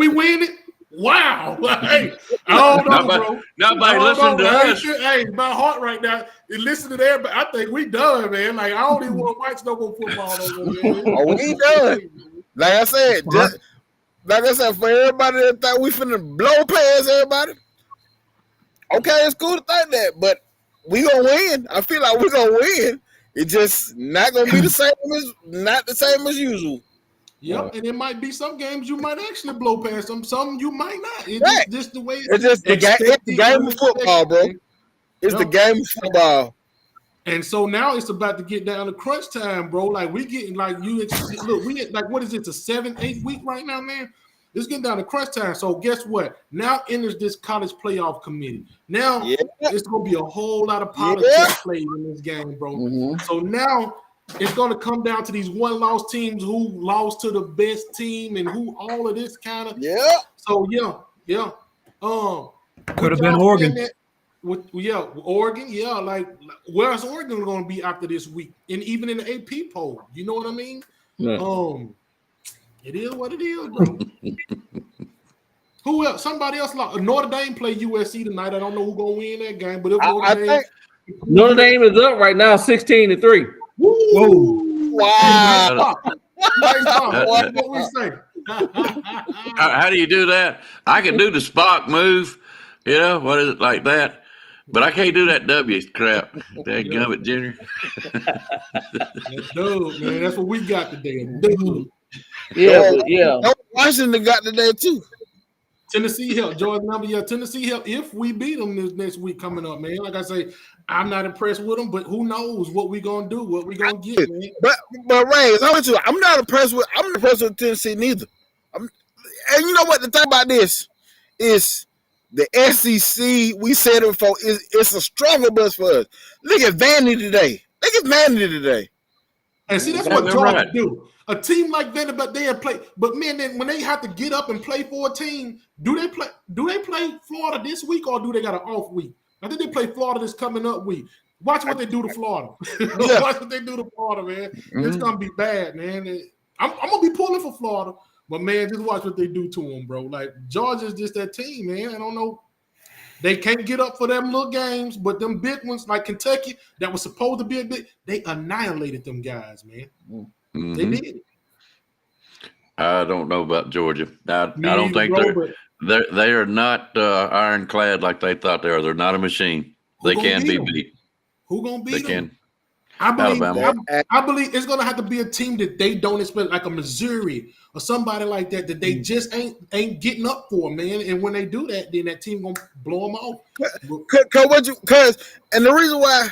win it? Wow. Hey, I don't know, bro. Nobody listening to us. Hey, my heart right now is listening to everybody. I think we done, man. Like, I don't even want to watch no more football no more, man. Oh, we done. Like I said, for everybody that thought we finna blow past everybody, okay, it's cool to think that, but we gonna win. I feel like we gonna win. It's just not gonna be the same as usual. Yep, and it might be some games you might actually blow past them. Some you might not. It's just the way it's just the game of football, bro. It's the game of football. And so now it's about to get down to crunch time, bro. Like we getting like what is it, the 7-8 week right now, man? It's getting down to crunch time. So guess what? Now enters this college playoff committee. Now it's gonna be a whole lot of politics played in this game, bro. So now it's going to come down to these one-loss teams who lost to the best team and who all of this kind of. Yeah. So, yeah. Could have been Oregon. Oregon. Yeah, like where's Oregon going to be after this week? And even in the AP poll, you know what I mean? Yeah. It is what it is, bro. Who else? Somebody else lost. Notre Dame play USC tonight. I don't know who's going to win that game, but if Notre Dame is up right now, 16-3. Woo! Wow! What we say? How do you do that? I can do the Spock move, what is it like that? But I can't do that W crap. That gummit, Junior. Dude, man, that's what we got today. Dude. Yeah. Washington got today too. Tennessee help, Jordan number. Yeah, Tennessee help if we beat them this next week coming up, man. Like I say, I'm not impressed with them, but who knows what we gonna do, what we gonna get, man. But Ray, I'm not impressed with Tennessee neither. And you know what the thing about this is, the SEC, we said it before, it's a struggle bus for us. Look at Vandy today. And see, that's what Georgia do. A team like Vanderbilt, they play, but man, then when they have to get up and play for a team, do they play Florida this week or do they got an off week? I think they play Florida this coming up week. Watch what they do to Florida. Yeah. Watch what they do to Florida, man. It's gonna be bad, man. I'm gonna be pulling for Florida, but man, just watch what they do to them, bro. Like Georgia's just that team, man. I don't know. They can't get up for them little games, but them big ones like Kentucky that was supposed to be a big, they annihilated them guys, man. Mm-hmm. They did. I don't know about Georgia. I don't think they are not ironclad like they thought they are. They're not a machine. They can be beat. Who gonna beat them? Can. I believe Alabama. it's gonna have to be a team that they don't expect, like a Missouri or somebody like that they just ain't getting up for, man. And when they do that, then that team gonna blow them off. And the reason why,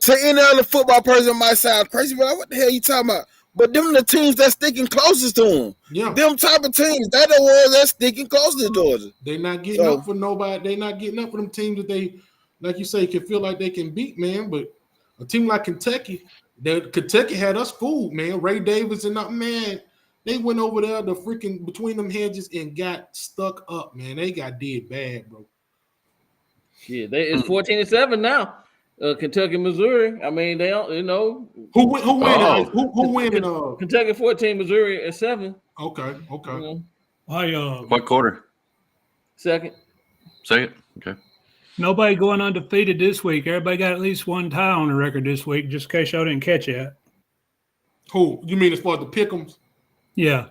to any other football person might sound crazy, but what the hell you talking about? But them the teams that's sticking closest to them. Yeah, them type of teams, they're the ones that's sticking closest to Georgia. They're not getting up for nobody. They're not getting up for them teams that they, like you say, can feel like they can beat, man. But a team like Kentucky had us fooled, man. Ray Davis and man, they went over there the freaking between them hedges and got stuck up, man. They got dead bad, bro. Yeah, it's 14-7 now. Kentucky, Missouri. I mean, they don't, who winning? Kentucky 14, Missouri at 7. Okay. What quarter? Second. Okay. Nobody going undefeated this week. Everybody got at least one tie on the record this week, just in case y'all didn't catch it. Who? You mean as far as the pick'ems? Yeah.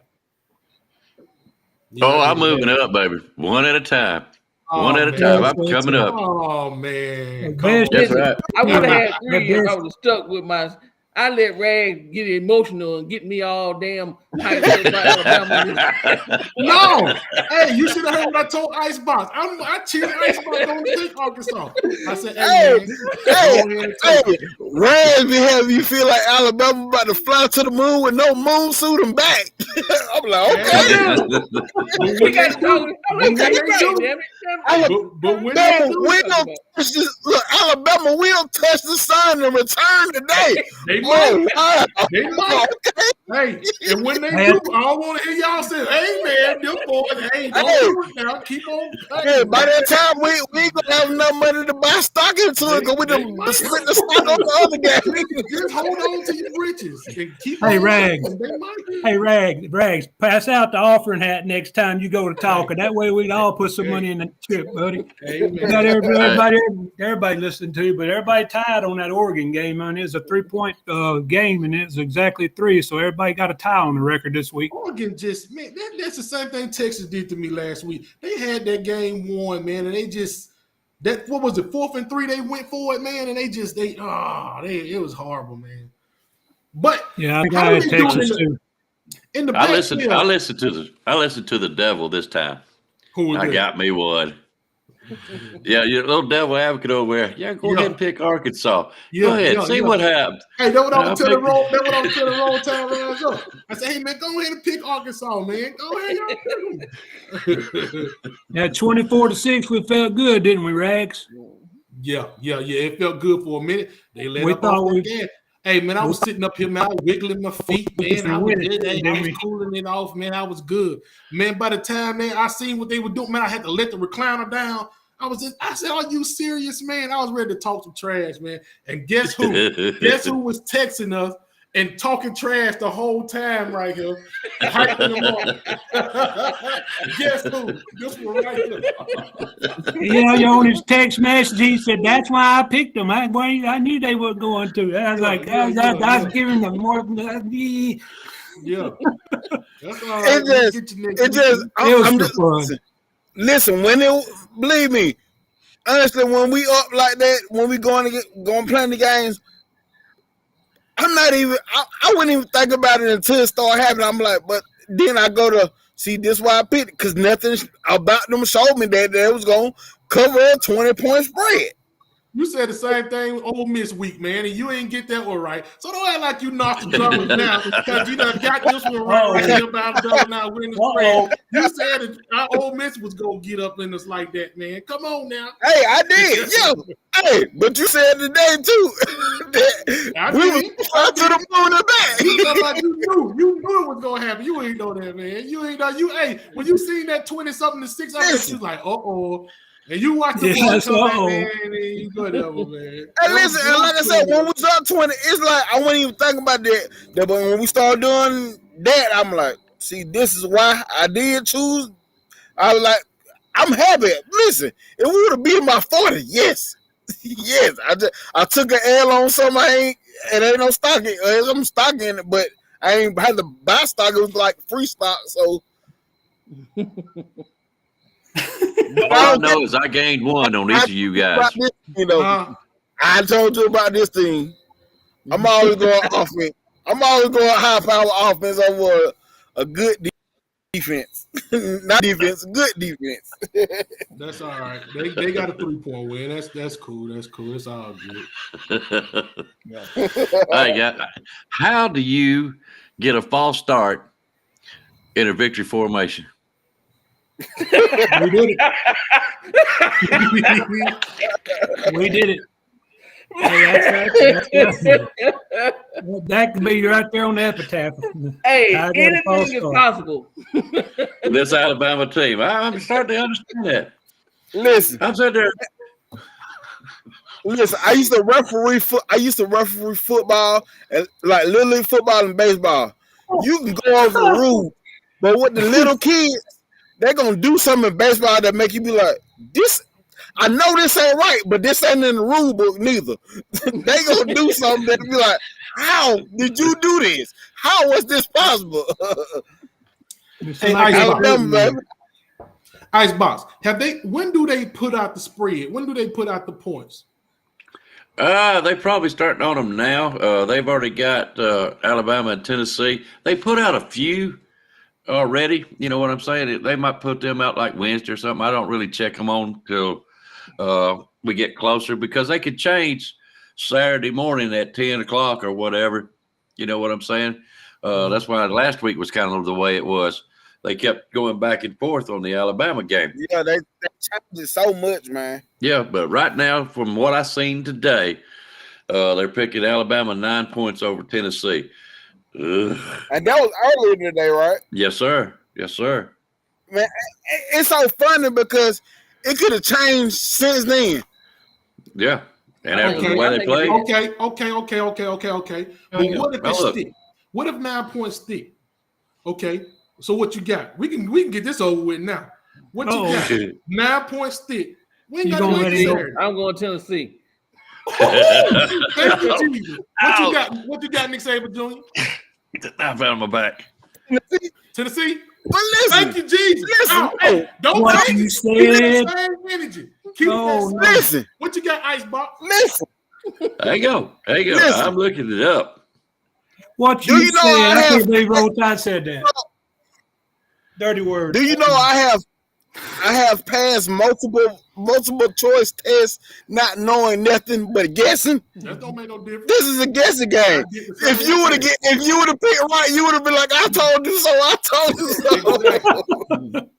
I'm moving up, baby. One at a time. One at a time. I'm coming up. Oh, man. That's right. I would have had 3 years. I would have stuck with my. I let Rag get emotional and get me all damn hyped about Alabama. No, hey, you should have heard what I told Icebox. I cheered Icebox on the pick Arkansas. I said, hey, Rag be having you feel like Alabama about to fly to the moon with no moon suit and back. I'm like, okay. We got to talk. But when they look, Alabama will touch the sun and return today. They might. Hey, and when they do, I don't want to hear y'all say, "Hey, man, them boys, don't do it now. Keep on." Hey, by that time, we ain't gonna have enough money to buy stock into it because we done split the stock on the other game. Just hold on to your britches and keep. Hey, Rags, pass out the offering hat next time you go to talk, and that way we can all put some money in the trip, buddy. Got everybody listening to you, but everybody tied on that Oregon game. Man, it's a 3-point game, and it's exactly 3. So everybody got a tie on the record this week. Oregon that's the same thing Texas did to me last week. They had that game won, man, and what was it, 4th and 3? They went for it, man, and it was horrible, man. But yeah, I got Texas too. I listened to the devil this time. I got me one. Yeah, your little devil advocate over there. Yeah, go ahead and pick Arkansas. Go ahead, see what happens. Hey, that what I was telling the wrong time around. I said, hey man, go ahead and pick Arkansas, man. Go ahead, y'all. Yeah, 24-6, we felt good, didn't we, Rags? Yeah. It felt good for a minute. They let up off again. Hey man, I was sitting up here, man, I was wiggling my feet, man. I was cooling it off, man. I was good, man. By the time, man, I seen what they were doing, man, I had to let the recliner down. I said, are you serious, man? I was ready to talk some trash, man. And guess who? Guess who was texting us and talking trash the whole time right here? Hyping them up. Guess who? This one right here. On his text message, he said, that's why I picked them. I knew they were going to. I was like, I was giving them more. Yeah. That's all right. Listen, believe me, honestly, when we up like that, when we going playing the games, I wouldn't even think about it until it started happening. I'm like, but then I go to see this why I picked it, because nothing about them showed me that they was going to cover a 20-point spread. You said the same thing Ole Miss week, man, and you ain't get that one right. So don't act like you Nostradamus now because you done got this one right here about Alabama not winning the spread. You said that our Ole Miss was going to get up in us like that, man. Come on now. Hey, I did. Yeah. Hey, but you said today, too, that we was up to the moon and back. You knew it was going to happen. You ain't know that, man. You ain't know. Hey, when you seen that 20-something to 6, I was like, uh-oh. And you watch the Yeah, ball come back, so- man, and you whatever, man. And listen, and like I said, when we start 20, it's like I wasn't even thinking about that. But when we start doing that, I'm like, see, this is why I did choose. I was like, I'm happy. Listen, if we would have beaten my 40, yes. Yes. I took an L on something it ain't no stock. I'm stock in it, but I ain't had to buy stock. It was like free stock, so All I know is I gained one on each of you guys. this, I told you about this thing. I'm always going offense. I'm always going high power offense over a good defense. Not defense, good defense. That's all right. They got a 3-point win. That's cool. That's cool. It's all good. How do you get a false start in a victory formation? We did it. We did it. That could be right there on the epitaph. Hey, anything is possible. This Alabama team, I'm starting to understand that. Listen, I'm sitting there. Listen, I used to referee football and like little league football and baseball. You can go over the rule, but with the little kids, they're gonna do something in baseball that make you be like, this. I know this ain't right, but this ain't in the rule book neither. They gonna do something that be like, how did you do this? How was this possible? Hey, Icebox, when do they put out the spread? When do they put out the points? They probably starting on them now. They've already got Alabama and Tennessee. They put out a few already. You know what I'm saying? They might put them out like Wednesday or something. I don't really check them on till we get closer because they could change Saturday morning at 10 o'clock or whatever. You know what I'm saying? That's why last week was kind of the way it was. They kept going back and forth on the Alabama game. Yeah, they changed it so much, man. Yeah, but right now, from what I've seen today, they're picking Alabama 9 points over Tennessee. Ugh. And that was earlier today, right? Yes, sir. Yes, sir. Man, it's so funny because it could have changed since then. Yeah. And after the way they play. Okay. But what if it stick? What if 9 points stick? Okay. So what you got? We can get this over with now. What you got? 9 points stick. We ain't got to wait till Saturday. I'm going Tennessee. Thank you, Jesus. What you got? What you got, Nick Saban Jr.? Get the knife out of my back. Tennessee. But listen, thank you, Jesus. Listen, don't what take you it. said. Keep that same energy. Keep that same. Listen. What you got, Icebox? Listen. There you go. Listen. I'm looking it up. What you said, I can't believe Roll Tide said that. Dirty word. Do you know I have passed multiple choice tests, not knowing nothing but guessing. That don't make no difference. This is a guessing game. If you would have picked right, you would have been like, "I told you so. I told you so."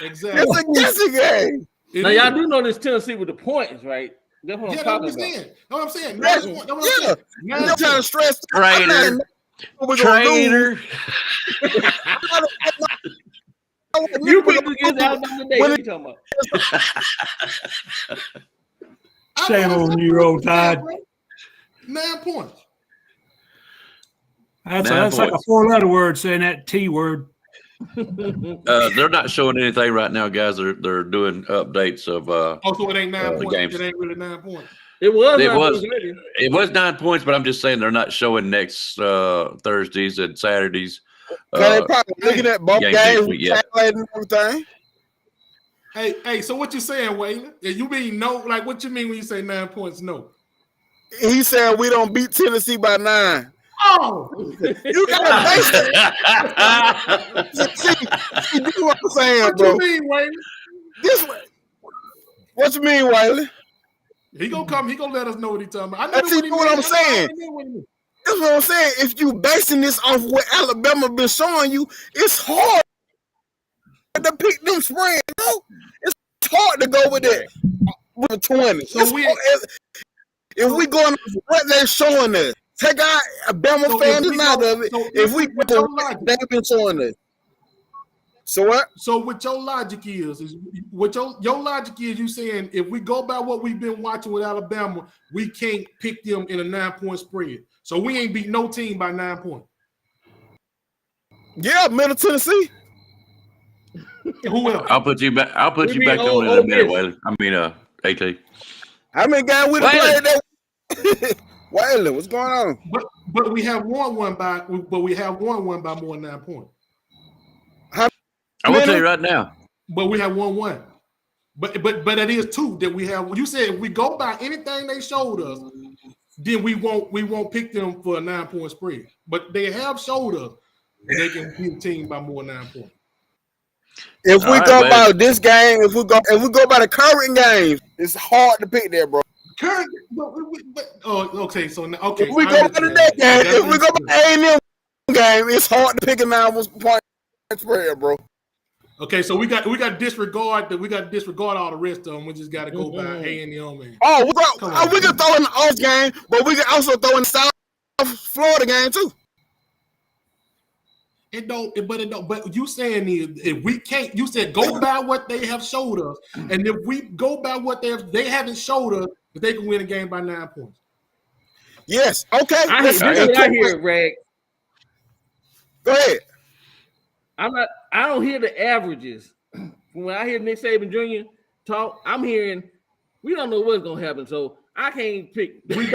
Exactly. It's a guessing game. Now y'all do know this Tennessee with the points, right? That's what I'm talking about. Know what I'm saying? I'm trying to stress. Traitor. You people get Alabama today. What are you talking about? Shame on you, Roll Tide. 9 points. That's like a 4-letter word saying that T word. They're not showing anything right now, guys. They're doing updates of so it ain't 9 points. Games. It ain't really 9 points. It was 9 points, but I'm just saying they're not showing next Thursdays and Saturdays. They're probably looking at both games, calculating everything. Hey, so what you saying, Waylon? You mean no? Like, what you mean when you say 9 points? No. He said we don't beat Tennessee by 9. Oh, you gotta base it. See, this is what I'm saying, what bro. You mean, Waylon? This way. What you mean, Waylon? He gonna come. He gonna let us know what he talking about. That's what I'm saying. That's what I'm saying. If you basing this off what Alabama been showing you, it's hard to pick them spreads. No, it's hard to go with that with 20. So if we going off what they're showing us, take out Alabama fans out of it. If we they've been showing us. So what? So what your logic is what your logic is, you saying if we go by what we've been watching with Alabama, we can't pick them in a 9-point spread. So we ain't beat no team by 9 points. Yeah, Middle Tennessee. Who else? I'll put you back. I'll put you back on in a minute, Waylon. I mean, AT. How many guys we played that? Waylon, what's going on? But we have won one by more than 9 points. I will tell you right now. But we have won. But it is two that we have. You said if we go by anything they showed us, then we won't pick them for a 9-point spread. But they have showed us they can beat a team by more than 9 points. If we go by this game, if we go by the current games, it's hard to pick that, bro. Okay. So okay. If we go by that game, if we go by A&M game, it's hard to pick a 9-point spread, bro. Okay, so we got to disregard all the rest of them. We just got to go by A&M. We can throw in the off game, but we can also throw in the South Florida game too. But you saying if we can't, you said go by what they have showed us, and if we go by what they haven't showed us, that they can win a game by 9 points. Yes. Okay. I hear it, Greg. Go ahead. I don't hear the averages. When I hear Nick Saban Jr. talk, I'm hearing we don't know what's gonna happen, so I can't pick. We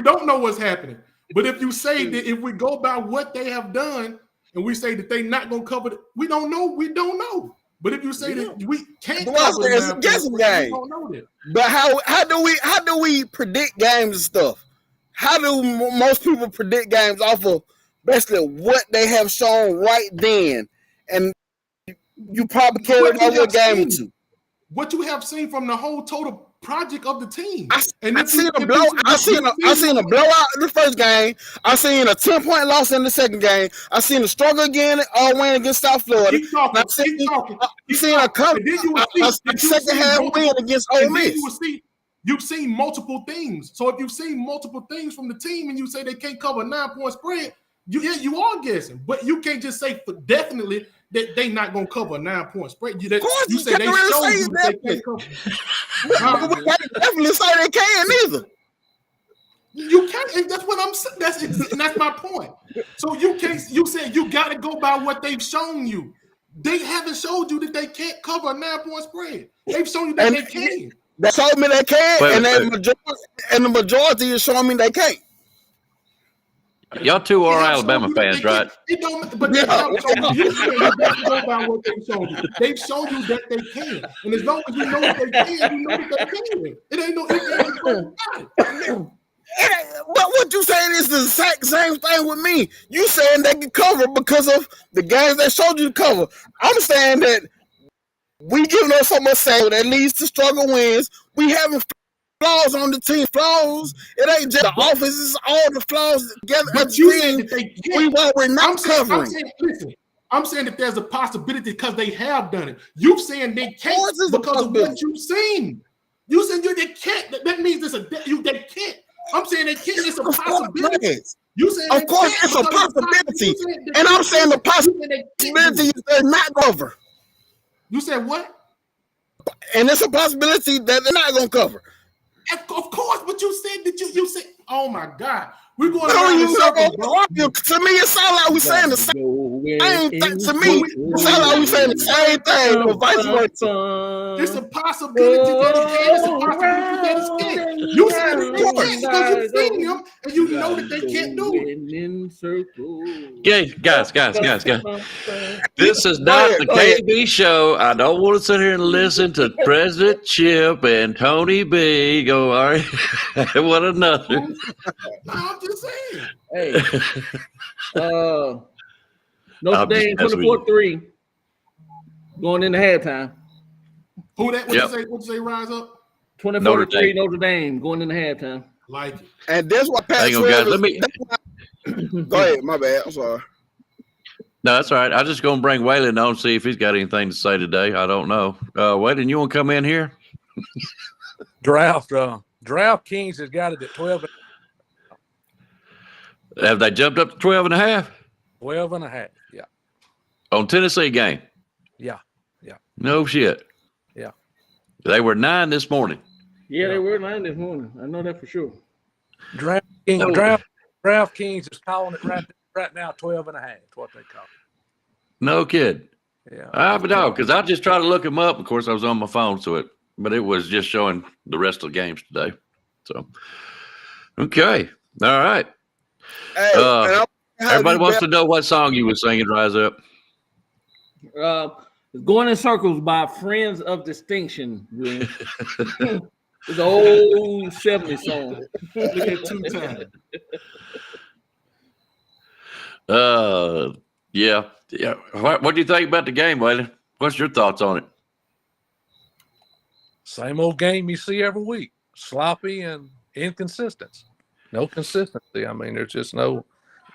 don't know what's happening. But if you say that if we go by what they have done and we say that they're not gonna cover it, we don't know. We don't know. But if you say that we can't cover it, it's a guessing game. We don't know that. But how do we predict games and stuff? How do most people predict games off of basically what they have shown right then? And you probably carried over a game or two. What you have seen from the whole total project of the team. I seen a blowout in the first game. I seen a 10-point loss in the second game. I seen a struggle again win against South Florida. I seen a second half win against Ole Miss. You've seen multiple things. So if you've seen multiple things from the team and you say they can't cover a 9-point spread, you are guessing. But you can't just say for definitely that they not gonna cover a 9-point spread. You say they show you that they can't cover. We can't definitely say they can't either. You can't, and that's what I'm saying. That's my point. So you can't. You said you got to go by what they've shown you. They haven't showed you that they can't cover a 9-point spread. They've shown you that they can. They told me they can, and the majority is showing me they can't. Y'all two are Alabama fans, right? It don't, but they have shown you. You got to go by what they've shown you. They've shown you that they can, and as long as you know that they can, you know that they can. It ain't no about it. But what you saying is the exact same thing with me. You saying they can cover because of the games they showed you to cover. I'm saying that we giving us so much say that leads to struggle wins. We having flaws on the team. Flaws. It ain't just the offense. It's all the flaws together. But you saying that they can't. We're not covering. I'm saying that there's a possibility because they have done it. You saying they can't because of what you've seen. You saying they can't. That means they can't. I'm saying they can't. It's a possibility. You saying of course it's a possibility, and I'm saying the possibility is they're not cover. You said what? And it's a possibility that they're not going to cover. Of course, but you said that you said. Oh my God, we're going around in circles. To me, it sounds like we're saying the same thing. To me, it sounds like we're saying the same thing, but vice versa. It's a possibility that it can. It's a possibility that it can't. You said they can't because you've seen them and you know that they can't do it. Yeah, guys. This is not the KB show. I don't want to sit here and listen to President Chip and Tony B go, all right, what another. I'm just saying. Hey, Notre Dame 24-3 going into halftime. Who that? What you say? Rise up. 24-3 Notre Dame going into halftime. Like it. And that's what Pat guys, let me. Go ahead. My bad. I'm sorry. No, that's all right. I'm just going to bring Waylon on, see if he's got anything to say today. I don't know. Waylon, you want to come in here? DraftKings has got it at 12. Have they jumped up to 12 and a half? 12 and a half, yeah. On Tennessee game. Yeah. No shit. Yeah. They were 9 this morning. Yeah, they were 9 this morning. I know that for sure. DraftKings is calling it right now 12.5. That's what they call it. No kid. Yeah. But no, because I just tried to look them up. Of course, I was on my phone, but it was just showing the rest of the games today. So, okay, all right. Hey, everybody wants to know what song you were singing. Rise Up. Going in Circles by Friends of Distinction. It's an old 70s song. Look at 2 times. Yeah. What do you think about the game, Waylon? What's your thoughts on it? Same old game you see every week. Sloppy and inconsistent. No consistency. I mean, there's just no.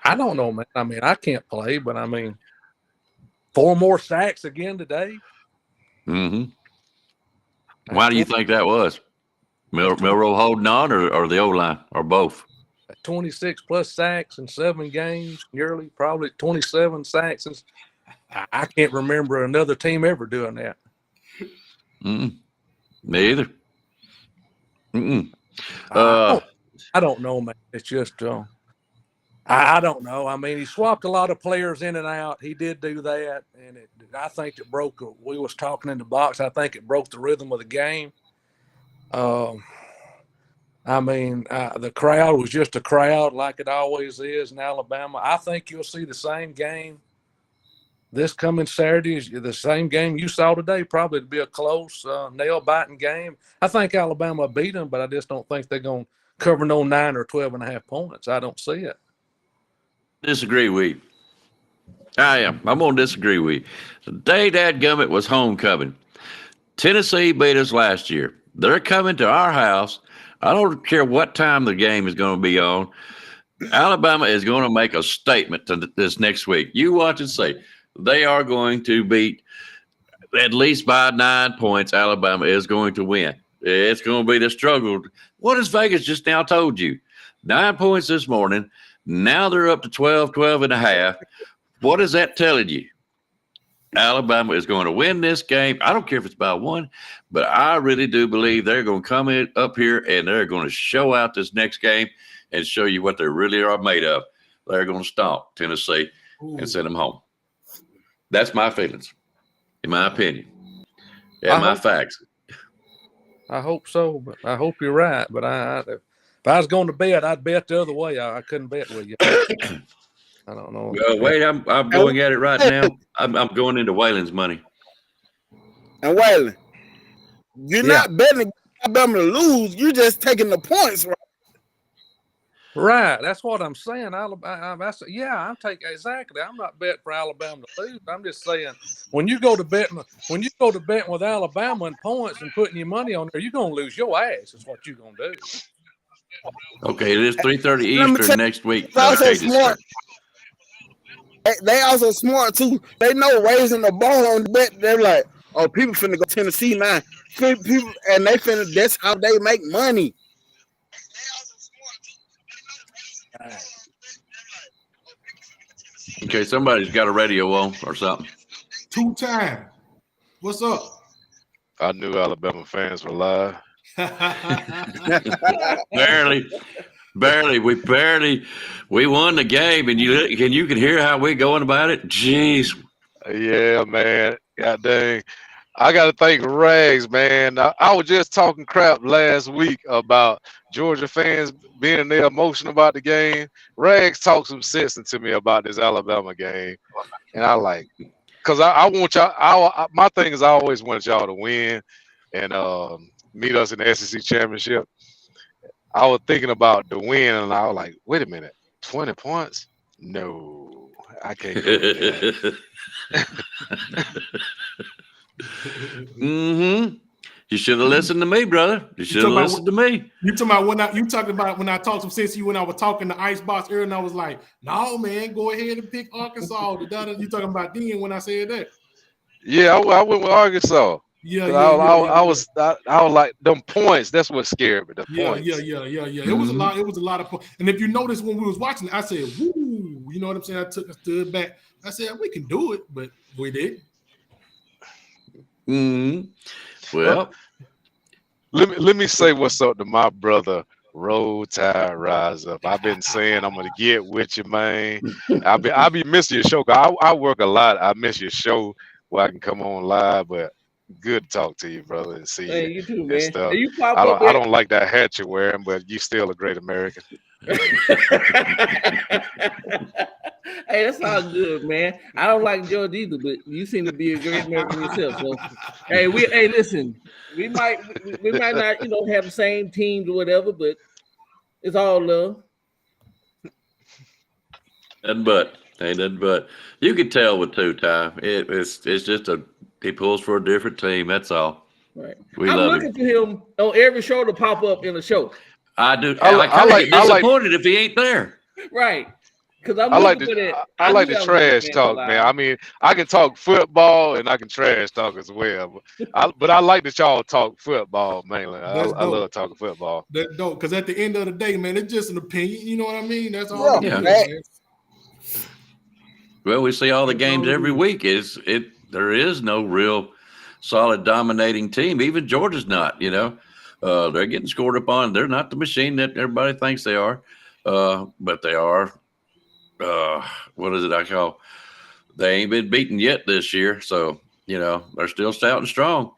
I don't know, man. I mean, I can't play, but I mean, 4 more sacks again today. Mm-hmm. Why do you think that was? Milroe holding on, or the O-line, or both? 26 plus sacks in 7 games, nearly probably 27 sacks. I can't remember another team ever doing that. Me either. I don't know, man. It's just I don't know. I mean, he swapped a lot of players in and out. He did do that, and I think it broke. We was talking in the box. I think it broke the rhythm of the game. I mean, the crowd was just a crowd like it always is in Alabama. I think you'll see the same game this coming Saturday is the same game you saw today. Probably to be a close, nail-biting game. I think Alabama beat them, but I just don't think they're going to cover no 9 or 12.5 points. I don't see it. Disagree with you. I am. I'm going to disagree with you. The day dadgummit was homecoming. Tennessee beat us last year. They're coming to our house. I don't care what time the game is going to be on. Alabama is going to make a statement to this next week. You watch and see. They are going to beat at least by 9 points. Alabama is going to win. It's going to be the struggle. What has Vegas just now told you? 9 points this morning. Now they're up to 12 and a half. What is that telling you? Alabama is going to win this game. I don't care if it's by 1, but I really do believe they're going to come in up here and they're going to show out this next game and show you what they really are made of. They're going to stomp Tennessee and send them home. That's my feelings, in my opinion. Yeah, my facts. I hope so, but I hope you're right. But if I was going to bet, I'd bet the other way. I couldn't bet with you. I don't know. Well, wait, I'm going at it right now. I'm going into Waylon's money. And Waylon, you're not betting Alabama to lose. You're just taking the points, right? Right. That's what I'm saying. I'm taking exactly. I'm not betting for Alabama to lose. I'm just saying when you go to betting with Alabama and points and putting your money on there, you're gonna lose your ass. Is what you're gonna do. Okay, it is 3:30 Eastern next week. They also smart too. They know raising the ball on the bet. They're like, oh, people finna go Tennessee now. People, and they finna. That's how they make money. Okay, somebody's got a radio on or something. 2 times. What's up? I knew Alabama fans were live. Barely. We won the game, and you can hear how we're going about it. Jeez. Yeah, man. God dang. I got to thank Rags, man. I was just talking crap last week about Georgia fans being there emotional about the game. Rags talked some sense into me about this Alabama game. And I like, because I want y'all, my thing is I always want y'all to win and meet us in the SEC championship. I was thinking about the win, and I was like, wait a minute, 20 points? No, I can't go with that. Mm-hmm. You should have listened to me, brother. You should have listened to me. You talking about when I talked some sense to you when I was talking to Icebox earlier, and I was like, no, man, go ahead and pick Arkansas. You talking about then when I said that? Yeah, I went with Arkansas. Yeah, 'Cause yeah, yeah, yeah, I was like them points. That's what scared me. The yeah, points. yeah. It was a lot. It was a lot of points. And if you notice when we was watching, I said, "Woo!" You know what I'm saying? I stood back. I said, "We can do it," but we did. Well, let me say what's up to my brother. Roll Tide Rise Up. I've been saying I'm gonna get with you, man. I be missing your show. 'Cause I work a lot. I miss your show where I can come on live, but good to talk to you, brother, and see Hey, you you too, and man. stuff. Hey, you pop I up don't I at don't like that hat you're wearing, but you still a great American. Hey, that's all good, man. I don't like George either, but you seem to be a great American yourself. So, hey, listen, we might not, have the same teams or whatever, but it's all love. Nothing but you could tell with Ty. It's just he pulls for a different team. That's all. Right. We I'm love looking him. for him on every show to pop up in a show. I do. I kind of get disappointed if he ain't there. Right. Because I'm I like looking for that. I like knew the that was trash man talk, man. I mean, I can talk football and I can trash talk as well. But I like that y'all talk football mainly. I love talking football. That's dope. Because at the end of the day, man, it's just an opinion. You know what I mean? That's all it Yeah. is, man. Well, we see all the games every week. There is no real solid dominating team. Even Georgia's not. They're getting scored upon. They're not the machine that everybody thinks they are, but they are. What is it I call? They ain't been beaten yet this year, so they're still stout and strong.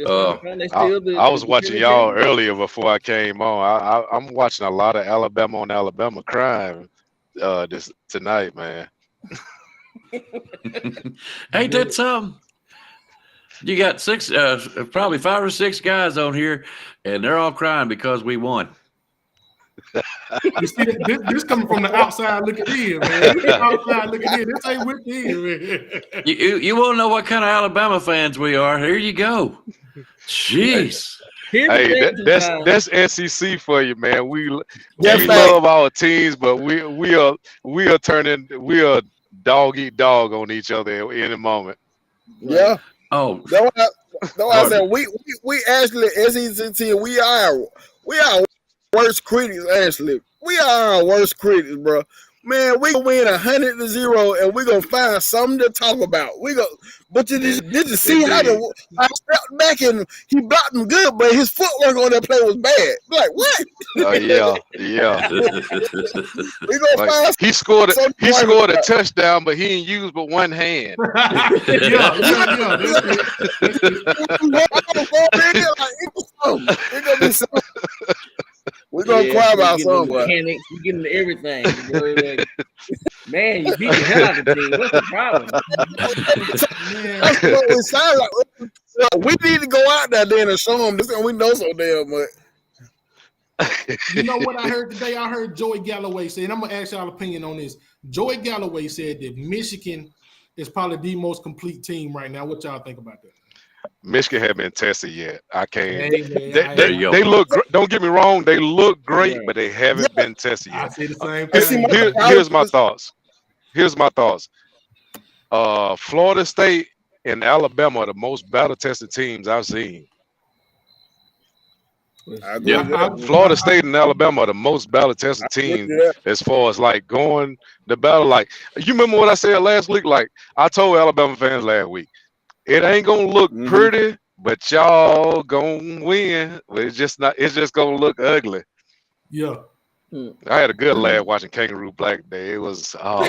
I was watching y'all earlier before I came on. I'm watching a lot of Alabama on Alabama crime this tonight, man. Ain't that something? You got probably 5 or 6 guys on here, and they're all crying because we won. You see, this coming from the outside looking in, man. This outside looking in. This ain't within, man. You want to know what kind of Alabama fans we are? Here you go. Jeez. Hey, that's SEC for you, man. We love our teams, but we are dog eat dog on each other in a moment. Yeah. Oh. I said we actually SEC team. We are worst critics. Actually, we are our worst critics, bro. Man, we gonna win 100-0, and we gonna find something to talk about. But did you see how I stepped back and he blocked him good, but his footwork on that play was bad. Like what? Oh yeah. We gonna find he scored a touchdown, but he didn't use but one hand. We're gonna cry about something. Mechanics, we get into everything. Man, you beat the hell out of the team. What's the problem? That's what we sound like. We need to go out there then and show them this, and we know so damn much. You know what I heard today? I heard Joey Galloway say, and I'm gonna ask y'all opinion on this. Joey Galloway said that Michigan is probably the most complete team right now. What y'all think about that? Michigan haven't been tested yet. I can't. Hey, they look. Don't get me wrong. They look great, but they haven't been tested yet. I say the same thing. Here's my thoughts. Florida State and Alabama are the most battle tested teams I've seen. Florida State and Alabama are the most battle tested teams as far as like going the battle. Like you remember what I said last week? Like I told Alabama fans last week. It ain't gonna look pretty, but y'all gonna win. It's just gonna look ugly. Yeah. I had a good laugh watching Kangaroo Black Day. It was man.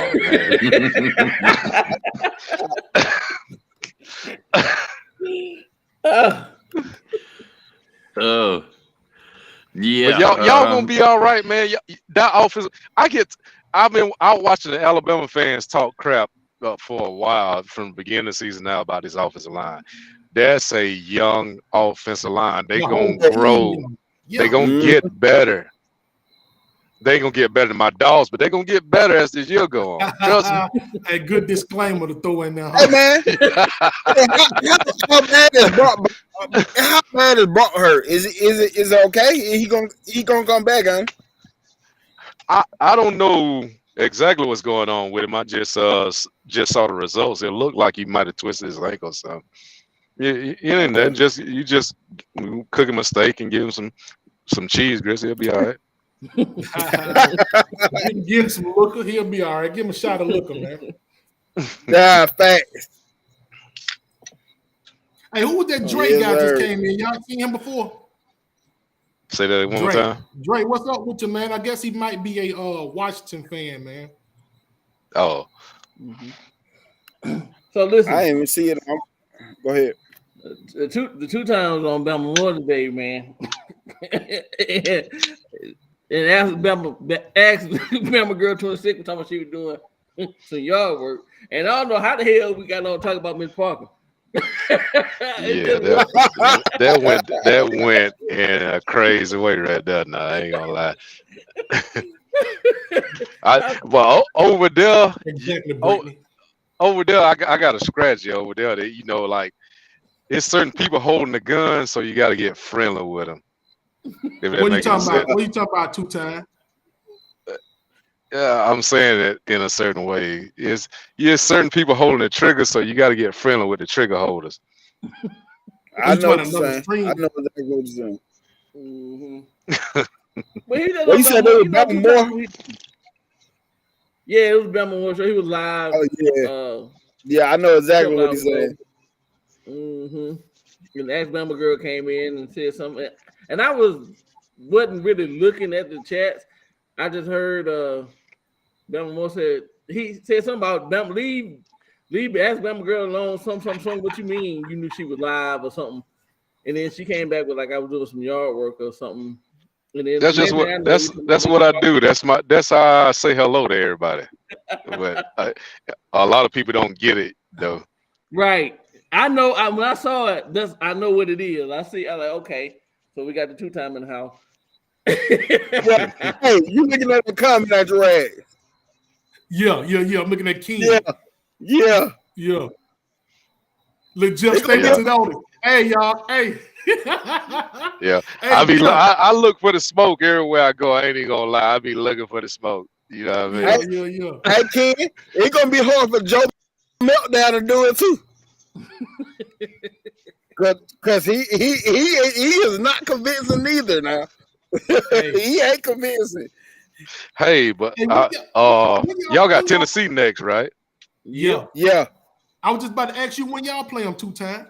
Oh. Yeah. But y'all gonna be all right, man. That offense, I've been out watching the Alabama fans talk crap for a while from the beginning of the season now about this offensive line. That's a young offensive line. They gonna grow. Yeah. They gonna get better. They gonna get better than my dogs, but they gonna get better as this year go on. Trust me. A good disclaimer to throw in there. Hey man, how bad is Brock hurt? Is it okay? He gonna come back, huh? I don't know exactly what's going on with him. I just saw the results. It looked like he might have twisted his ankle or something. You ain't nothing. You just cook him a steak and give him some cheese grits. He'll be all right. Give him some liquor. He'll be all right. Give him a shot of liquor, man. Yeah, facts. Hey, who was that Drake guy just came in? Y'all seen him before? Say that one more time. Drake, what's up with you, man? I guess he might be a Washington fan, man. Oh. So listen, I didn't even see it. Go ahead. The two times on Bama Memorial Day, man. And asked Bama girl 26 what time she was doing some yard work. And I don't know how the hell we got on talk about Miss Parker. Yeah, that went in a crazy way right there. No, I ain't gonna lie. Over there, over there, I got to scratch you over there. That, you know, like it's certain people holding the gun, so you got to get friendly with them. What are you talking about? What are you talking about? 2 times? Yeah, I'm saying it in a certain way. It's certain people holding the trigger, so you got to get friendly with the trigger holders. I know what you're saying. I know exactly what you're saying. But he you said they were Bama more? Yeah, it was Bama more. So he was live. Oh yeah, yeah, I know exactly what he's saying. And the ex-Bama girl came in and said something, and I wasn't really looking at the chats. I just heard Bama Moore said he said something about Bama leave ask Bama girl alone, something. What you mean? You knew she was live or something? And then she came back with like I was doing some yard work or something. And then that's just what I do. That's how I say hello to everybody. But a lot of people don't get it though. Right. I know. When I saw it, I know what it is. I like, okay. So we got the 2-time in the house. Hey, you looking at the comment at your ass? Yeah. I'm looking at King. Yeah. Look, just stay with it. Hey, y'all. Hey. Yeah. Hey, I look for the smoke everywhere I go. I ain't even gonna lie. I be looking for the smoke. You know what I mean? Yeah. Hey, King, it's gonna be hard for Joe Meltdown to do it too. Cause he is not convincing either now. He ain't convincing. Hey, but y'all got Tennessee next, right? Yeah. I was just about to ask you when y'all play them 2-time.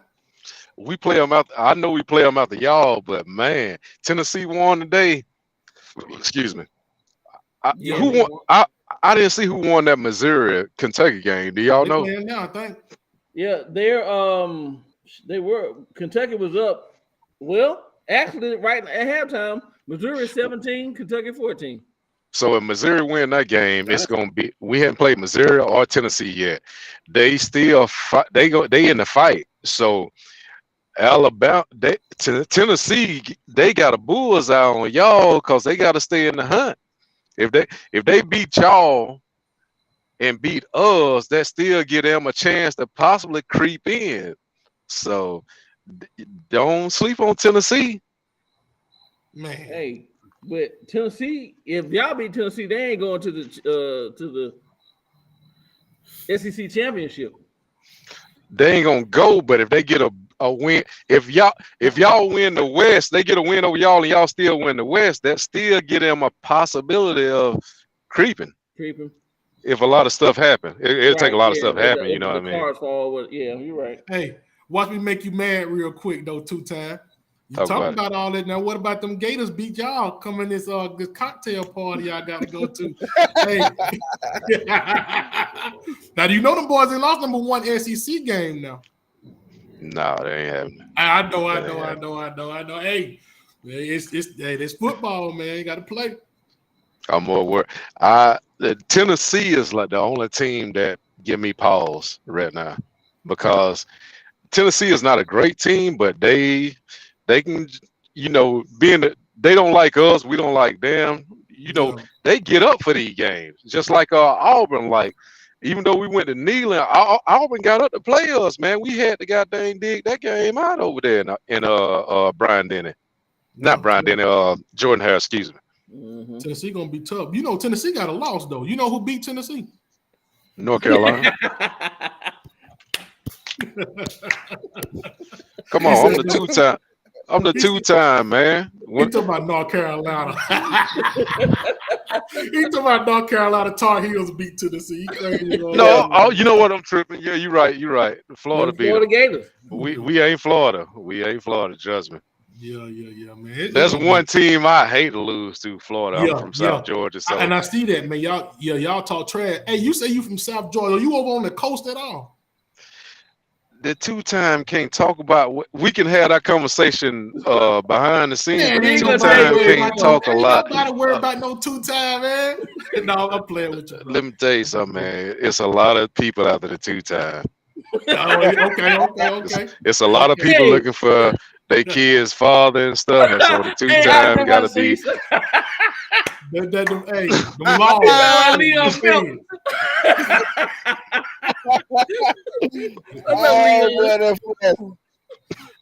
We play them out. I know we play them out to y'all, but man, Tennessee won today. Excuse me. Who won? I didn't see who won that Missouri Kentucky game. Do y'all know? Now, I think. Yeah, they were Kentucky was up. Well, actually, right at halftime, Missouri 17, Kentucky 14. So if Missouri win that game, it's gonna be. We haven't played Missouri or Tennessee yet. They still fight. They in the fight. So Alabama, Tennessee, they got a bullseye on y'all because they got to stay in the hunt. If they beat y'all and beat us, that still give them a chance to possibly creep in. So don't sleep on Tennessee. Man. Hey, but Tennessee, if y'all beat Tennessee, they ain't going to the SEC championship. They ain't gonna go, but if they get a win, if y'all win the West, they get a win over y'all, and y'all still win the West, that still give them a possibility of creeping. If a lot of stuff happen, it'll take a lot of stuff happen. You know what I mean? Forward, yeah, you're right. Hey, watch me make you mad real quick though. 2-time. You talk about all that now. What about them Gators beat y'all coming this cocktail party y'all got to go to? Hey, now do you know them boys? They lost number 1 SEC game now. No, they ain't having. I know. Hey, it's football, man. You got to play. I'm more worried. Tennessee is like the only team that give me pause right now because Tennessee is not a great team, but they can, you know, they don't like us, we don't like them. You know, they get up for these games, just like Auburn. Like, even though we went to Neyland, Auburn got up to play us, man. We had to goddamn dig that game out over there in Brian Denny, not Brian Denny, Jordan Harris, excuse me. Mm-hmm. Tennessee gonna be tough. You know, Tennessee got a loss though. You know who beat Tennessee? North Carolina. Come on, I'm the two-time. I'm the two-time, man. He talking about North Carolina. He talking about North Carolina Tar Heels beat Tennessee. He crazy. No, oh, you know what? I'm tripping. Yeah, you're right. You're right. Florida beat Florida them. Gators. We ain't Florida. We ain't Florida. Trust me. Yeah, man. That's one team I hate to lose to. Florida. I'm from South Georgia, so and I see that, man. Y'all talk trash. Hey, you say you from South Georgia? Are you over on the coast at all? the two-time can't talk about. We can have that conversation behind the scenes, but the two-time can't talk a lot. Nobody worry about no two-time, man. No, I'm playing with you, bro. Let me tell you something, man. It's a lot of people after the two-time. Okay. It's a lot of people looking for their kids' father and stuff, and so the two-time got to be.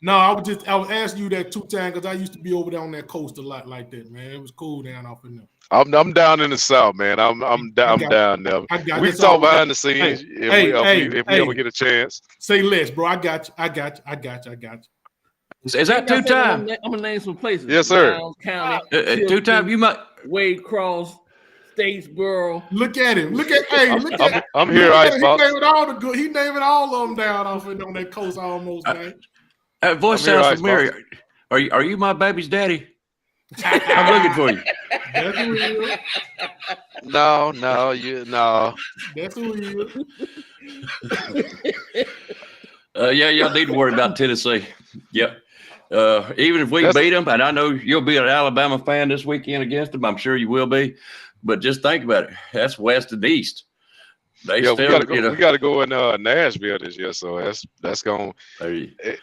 No, I was asking you that two-time because I used to be over there on that coast a lot like that, man. It was cool down off in there. I'm down in the South, man. I'm down there. We can talk behind the scenes if we ever get a chance. Say less, bro. I got you. Is that two-time? I'm gonna name some places. Yes, sir. Downs County, two-time. You might Wade Cross, Statesboro. Look at him. I'm here, Icebox. He naming all of them down off on that coast almost, man. That voice sounds familiar. Are you my baby's daddy? I'm looking for you. That's who he is. No. That's who he is. Yeah, y'all need to worry about Tennessee. Yep. Even if we beat them, and I know you'll be an Alabama fan this weekend against them, I'm sure you will be. But just think about it. That's west and east. We got to go in Nashville this year, so that's going. That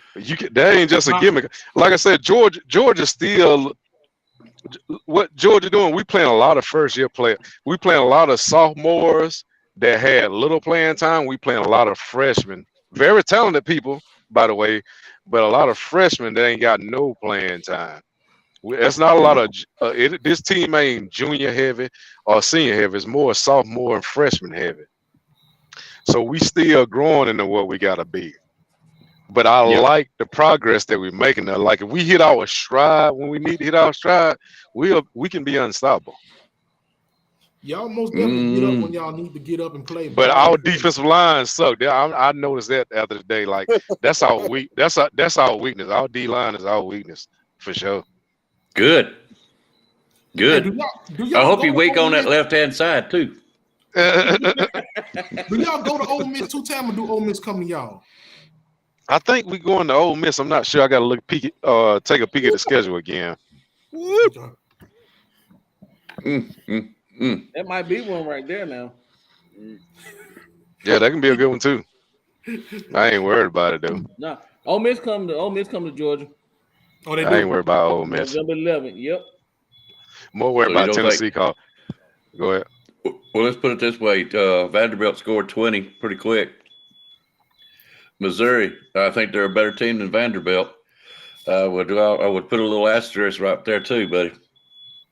ain't just a gimmick. Like I said, Georgia still. What Georgia doing? We playing a lot of first-year players. We playing a lot of sophomores that had little playing time. We playing a lot of freshmen, very talented people, by the way, but a lot of freshmen that ain't got no playing time. That's not a lot of. This team ain't junior heavy or senior heavy. It's more sophomore and freshman heavy. So we still growing into what we gotta be. But I like the progress that we're making. Like if we hit our stride when we need to hit our stride, we can be unstoppable. Y'all most definitely get up when y'all need to get up and play. But our defensive line suck. I noticed that after the day. Like that's our that's our weakness. Our D line is our weakness for sure. Good. Hey, I hope you weak on that left-hand side too. Do y'all go to Ole Miss two-time or do Ole Miss come to y'all? I think we going to Ole Miss. I'm not sure. I got to take a peek at the schedule again. That might be one right there now. Yeah, that can be a good one too. I ain't worried about it though. No, Ole Miss come to Georgia. Oh, they I ain't worried about Ole Miss. November 11th. Yep. More worried about Tennessee call. Go ahead. Well, let's put it this way: Vanderbilt scored 20 pretty quick. Missouri, I think they're a better team than Vanderbilt. I would put a little asterisk right there too, buddy.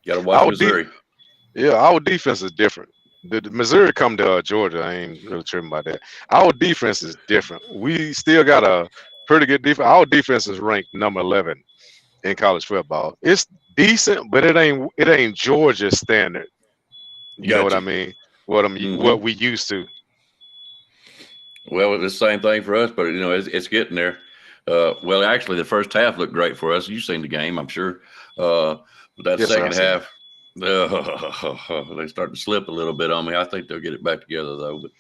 Got to watch Missouri. Our defense is different. The Missouri come to Georgia. I ain't really tripping about that. Our defense is different. We still got a pretty good defense. Our defense is ranked number 11 in college football. It's decent, but it ain't Georgia standard. You know what I mean? What we used to. Well, it's the same thing for us, but it's getting there. Well, actually, the first half looked great for us. You've seen the game, I'm sure. But that second half, they start to slip a little bit on me. I think they'll get it back together though. But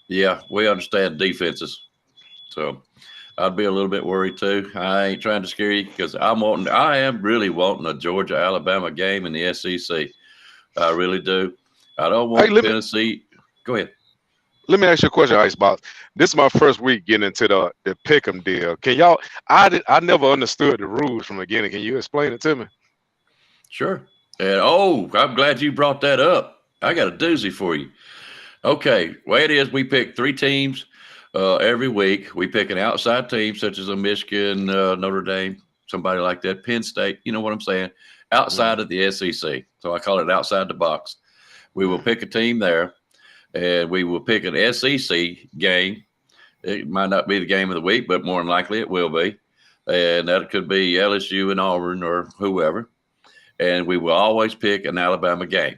yeah, we understand defenses, so I'd be a little bit worried too. I ain't trying to scare you because I am really wanting a Georgia-Alabama game in the SEC. I really do. I don't want Tennessee. Go ahead. Let me ask you a question, Icebox. This is my first week getting into the pick'em deal. Can y'all? I never understood the rules from the beginning. Can you explain it to me? Sure. And I'm glad you brought that up. I got a doozy for you. Okay, way it is, we pick 3 teams every week. We pick an outside team such as a Michigan, Notre Dame, somebody like that, Penn State. You know what I'm saying? Outside of the SEC. So I call it outside the box. We will pick a team there. And we will pick an SEC game, It might not be the game of the week, but more than likely it will be. And that could be LSU and Auburn or whoever. And we will always pick an Alabama game.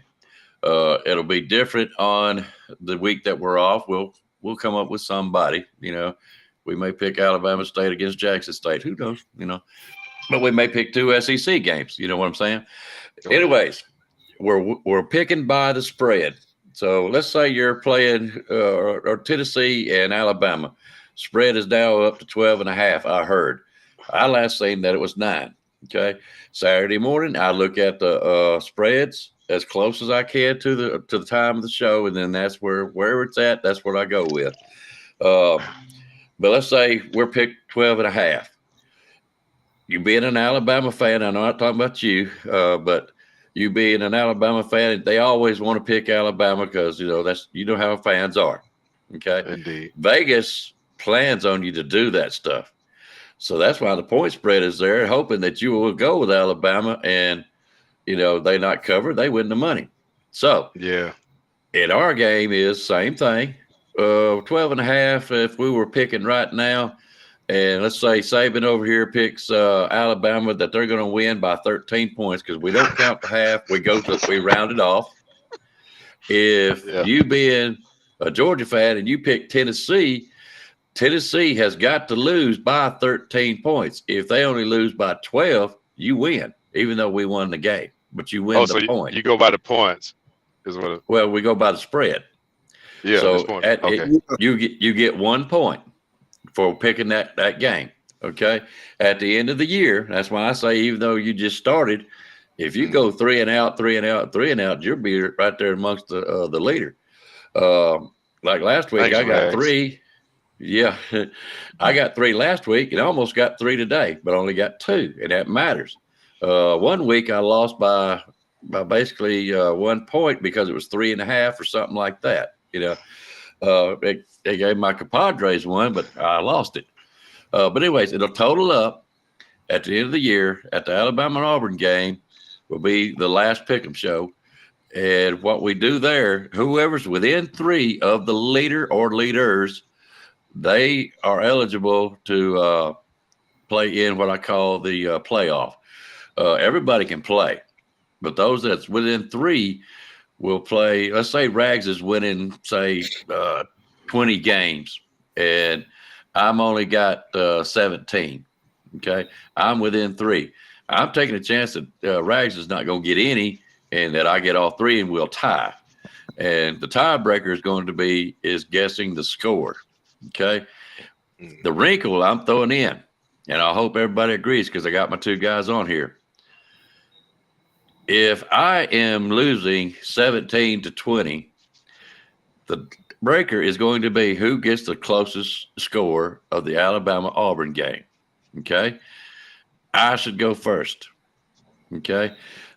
It'll be different on the week that we're off. We'll come up with somebody. We may pick Alabama State against Jackson State. Who knows? But we may pick 2 SEC games. You know what I'm saying? Anyways, we're picking by the spread. So let's say you're playing or Tennessee and Alabama. Spread is now up to 12.5. I heard. I last seen that it was 9. Okay. Saturday morning, I look at the spreads as close as I can to the time of the show, and then that's wherever it's at, that's what I go with. But let's say we're picked 12.5. You being an Alabama fan, I'm not talking about you, but you being an Alabama fan, they always want to pick Alabama because that's how fans are. Okay. Indeed. Vegas plans on you to do that stuff. So that's why the point spread is there, hoping that you will go with Alabama and, they not cover, they win the money. So, yeah, in our game is same thing. 12.5 if we were picking right now. And let's say Saban over here picks Alabama that they're going to win by 13 points because we don't count the half. We round it off. If you being a Georgia fan and you pick Tennessee has got to lose by 13 points. If they only lose by 12, you win, even though we won the game. But you win the point. You go by the points. Well, we go by the spread. Yeah. So you get 1 point for picking that game. Okay. At the end of the year, that's why I say even though you just started, if you go 3 and out, 3 and out, 3 and out, you'll be right there amongst the leader. Like last week, I got 3. Yeah, I got 3 last week and almost got 3 today, but only got 2, and that matters. 1 week I lost by basically 1 point because it was 3.5 or something like that. They gave my compadres 1, but I lost it. But anyways, it'll total up at the end of the year at the Alabama and Auburn game will be the last pick'em show. And what we do there, whoever's within 3 of the leader or leaders, they are eligible to play in what I call the playoff. Everybody can play, but those that's within 3 will play. Let's say Rags is winning, say, 20 games, and I'm only got 17. Okay, I'm within 3. I'm taking a chance that Rags is not going to get any, and that I get all 3, and we'll tie. And the tiebreaker is going to be guessing the score. Okay. The wrinkle I'm throwing in, and I hope everybody agrees because I got my 2 guys on here. If I am losing 17-20, the breaker is going to be who gets the closest score of the Alabama-Auburn game. Okay. I should go first. Okay.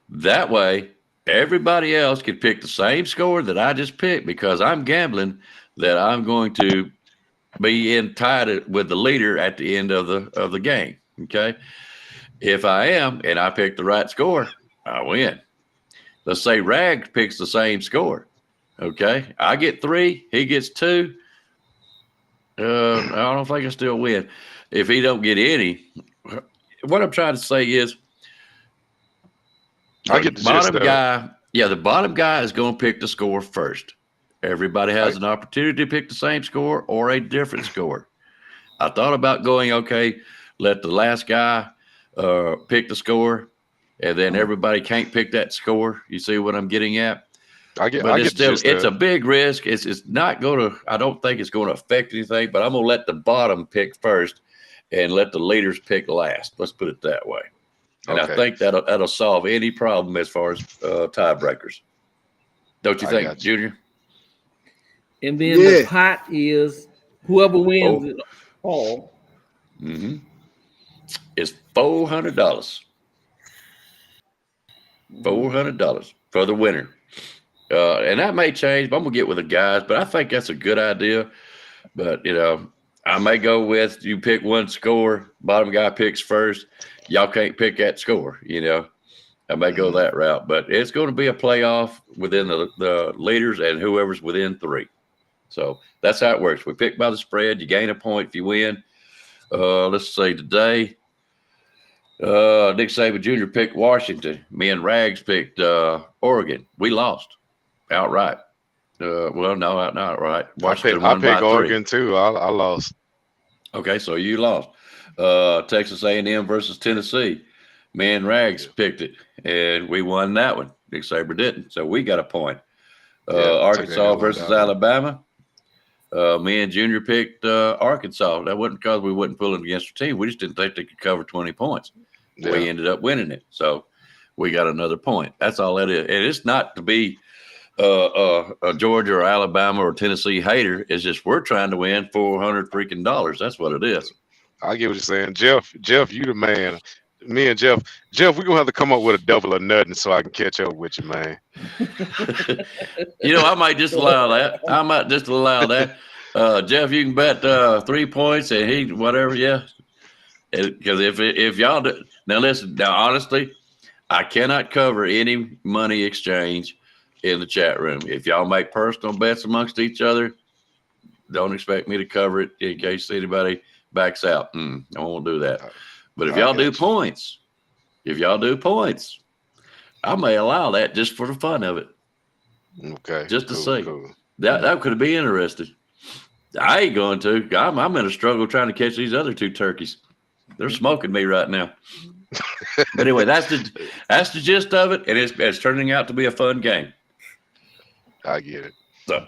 That way, everybody else can pick the same score that I just picked because I'm gambling that I'm going to be tied with the leader at the end of the game. Okay. If I am and I pick the right score, I win. Let's say Rag picks the same score. Okay. I get 3, he gets 2. I don't think I still win. If he don't get any, what I'm trying to say is the bottom guy. Yeah, the bottom guy is going to pick the score first. Everybody has an opportunity to pick the same score or a different score. I thought about going, okay, let the last guy pick the score, and then everybody can't pick that score. You see what I'm getting at? It's a big risk. It's not going to. I don't think it's going to affect anything. But I'm going to let the bottom pick first, and let the leaders pick last. Let's put it that way. And I think that'll solve any problem as far as tiebreakers. Don't you think, Junior? And then the pot is whoever wins it all. Mm-hmm. It's $400. $400 for the winner. And that may change, but I'm going to get with the guys. But I think that's a good idea. But, I may go with you pick one score, bottom guy picks first. Y'all can't pick that score, I may go that route. But it's going to be a playoff within the leaders and whoever's within 3. So that's how it works. We pick by the spread. You gain a point if you win. Let's say today, Nick Saban Jr. picked Washington. Me and Rags picked Oregon. We lost outright. Well, no, not outright. Washington I won by picked 3. Oregon too. I lost. Okay, so you lost. Texas A&M versus Tennessee. Me and Rags picked it, and we won that one. Nick Saban didn't, so we got a point. Arkansas versus Alabama. Me and Junior picked Arkansas. That wasn't because we wasn't pulling against their team. We just didn't think they could cover 20 points. Yeah. We ended up winning it, so we got another point. That's all that is. And it's not to be a Georgia or Alabama or Tennessee hater. It's just we're trying to win $400 freaking dollars. That's what it is. I get what you're saying, Jeff. Jeff, you the man. Me and Jeff, we're gonna have to come up with a double or nothing so I can catch up with you, man. I might just allow that. Jeff, you can bet 3 points and he whatever, yeah. Because if y'all do, now listen, honestly, I cannot cover any money exchange in the chat room. If y'all make personal bets amongst each other, don't expect me to cover it in case anybody backs out. I won't do that. But if y'all do points, I may allow that just for the fun of it. Okay. Just to see. Cool. That could be interesting. I ain't going to. I'm in a struggle trying to catch these other 2 turkeys. They're smoking me right now. But anyway, that's the gist of it, and it's turning out to be a fun game. I get it. So,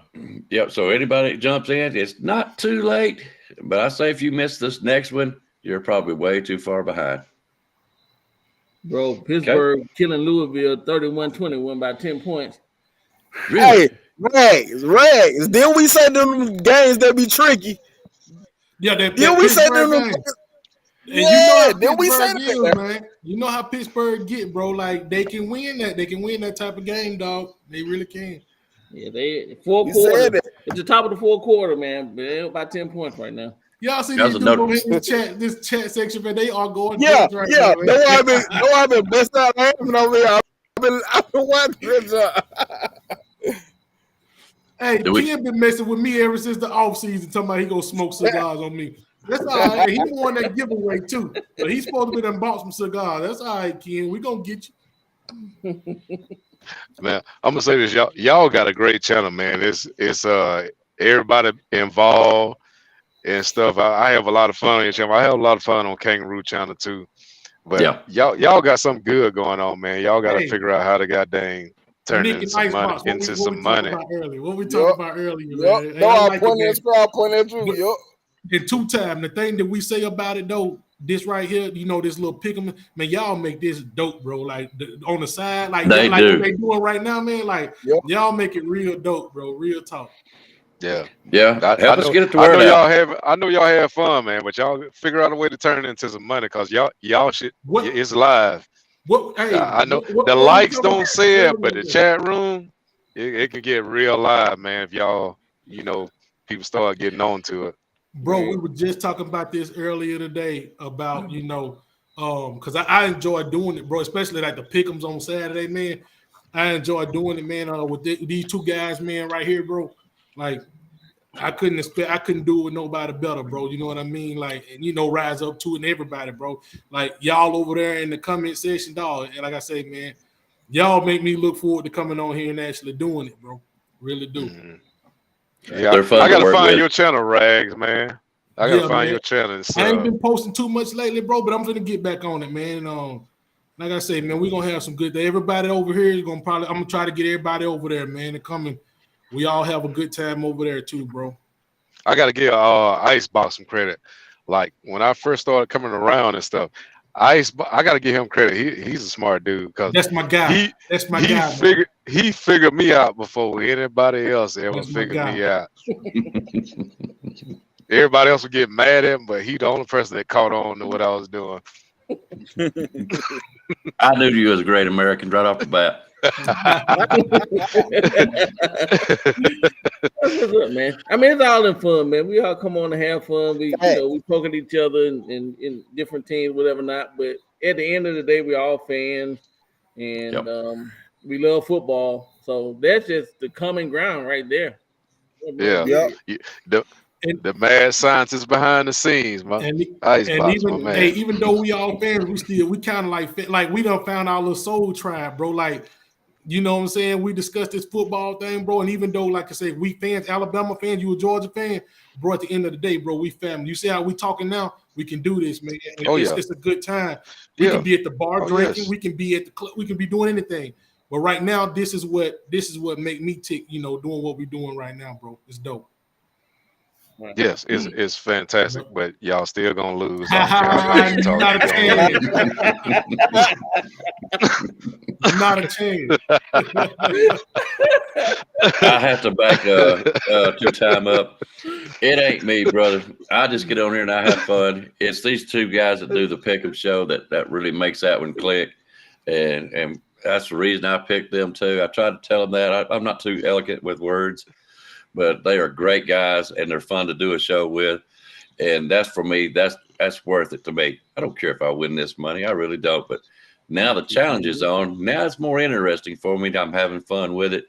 yep. So anybody jumps in, it's not too late. But I say if you miss this next one, you're probably way too far behind. Bro, Pittsburgh killing Louisville 31-20, won by 10 points. Really? Hey, Rags. Then we say them games that be tricky. Yeah, then we say them. And then we say that, man. You know how Pittsburgh get, bro. Like they can win that. They can win that type of game, dog. They really can. Yeah, they fourth quarter. It's the top of the fourth quarter, man. They're about 10 points right now. Y'all see these dudes over in this chat section, man. They are going. Yeah. Right now, I've been bust out laughing over here. I've been watching this. Hey, Ken been messing with me ever since the offseason, talking about he gonna smoke cigars on me. That's all right. He won that giveaway too. But he's supposed to be done bought some cigars. That's all right, Ken. We gonna get you. Man, I'm gonna say this, y'all got a great channel, man. It's everybody involved and stuff. I have a lot of fun on your channel. I have a lot of fun on Kangaroo channel too. But y'all got something good going on, man. Y'all got to figure out how to goddamn turn into some money. What we talking about earlier, man? No, I'm pointing at you. In 2 times, the thing that we say about it though, this right here, this little pick'em, man, y'all make this dope, bro. Like on the side, like they what do. They doing right now, man. Like y'all make it real dope, bro. Real talk. Yeah. Help us get it to word out. I know y'all have fun, man, but y'all figure out a way to turn it into some money because y'all shit. It's live. I know the likes don't say it, but the chat room, it can get real live, man. If y'all, people start getting on to it. Bro, we were just talking about this earlier today about, because I enjoy doing it, bro, especially like the pick'ems on Saturday, man. I enjoy doing it, man, with these 2 guys, man, right here, bro. Like, I couldn't do it with nobody better, bro. You know what I mean? Like, and Rise Up to it and everybody, bro. Like, y'all over there in the comment section, dog. And like I say, man, y'all make me look forward to coming on here and actually doing it, bro. Really do. Mm-hmm. Yeah, I gotta find your channel, Rags, man. I gotta find your channel. I ain't been posting too much lately, bro, but I'm gonna get back on it, man. Like I say, man, we're gonna have some good day. Everybody over here is I'm gonna try to get everybody over there, man, and come and we all have a good time over there too, bro. I gotta give Icebox some credit. Like when I first started coming around and stuff, I gotta give him credit. He's a smart dude because that's my guy. He figured me out before anybody else ever figured me out. Everybody else would get mad at him, but he the only person that caught on to what I was doing. I knew you was a great American right off the bat. That's what's up, man. I mean, it's all in fun, man. We all come on to have fun. We poke at each other in different teams, whatever not. But at the end of the day, we're all fans, and we love football. So that's just the common ground right there. Yeah. Yep. The mad scientist behind the scenes, man. And Icebox, my even man. hey, even though we all fans, we kind of like we done found our little soul tribe, bro. Like, you know what I'm saying? We discussed this football thing, bro. And even though, like I said, we fans, Alabama fans, you a Georgia fan, bro. At the end of the day, bro, we family. You see how we talking now? We can do this, man. And it's a good time. We can be at the bar drinking. Yes. We can be at the club. We can be doing anything. But right now, this is what make me tick. You know, doing what we're doing right now, bro. It's dope. Yes, it's fantastic, but y'all still gonna lose. I don't care Not a chance. Not a chance. I have to back to time up. It ain't me, brother. I just get on here and I have fun. It's these two guys that do the pick'em show that really makes that one click, and that's the reason I picked them too. I tried to tell them that I'm not too elegant with words, but they are great guys and they're fun to do a show with. And that's for me, that's worth it to me. I don't care if I win this money. I really don't. But now the challenge is on. Now it's more interesting for me. I'm having fun with it.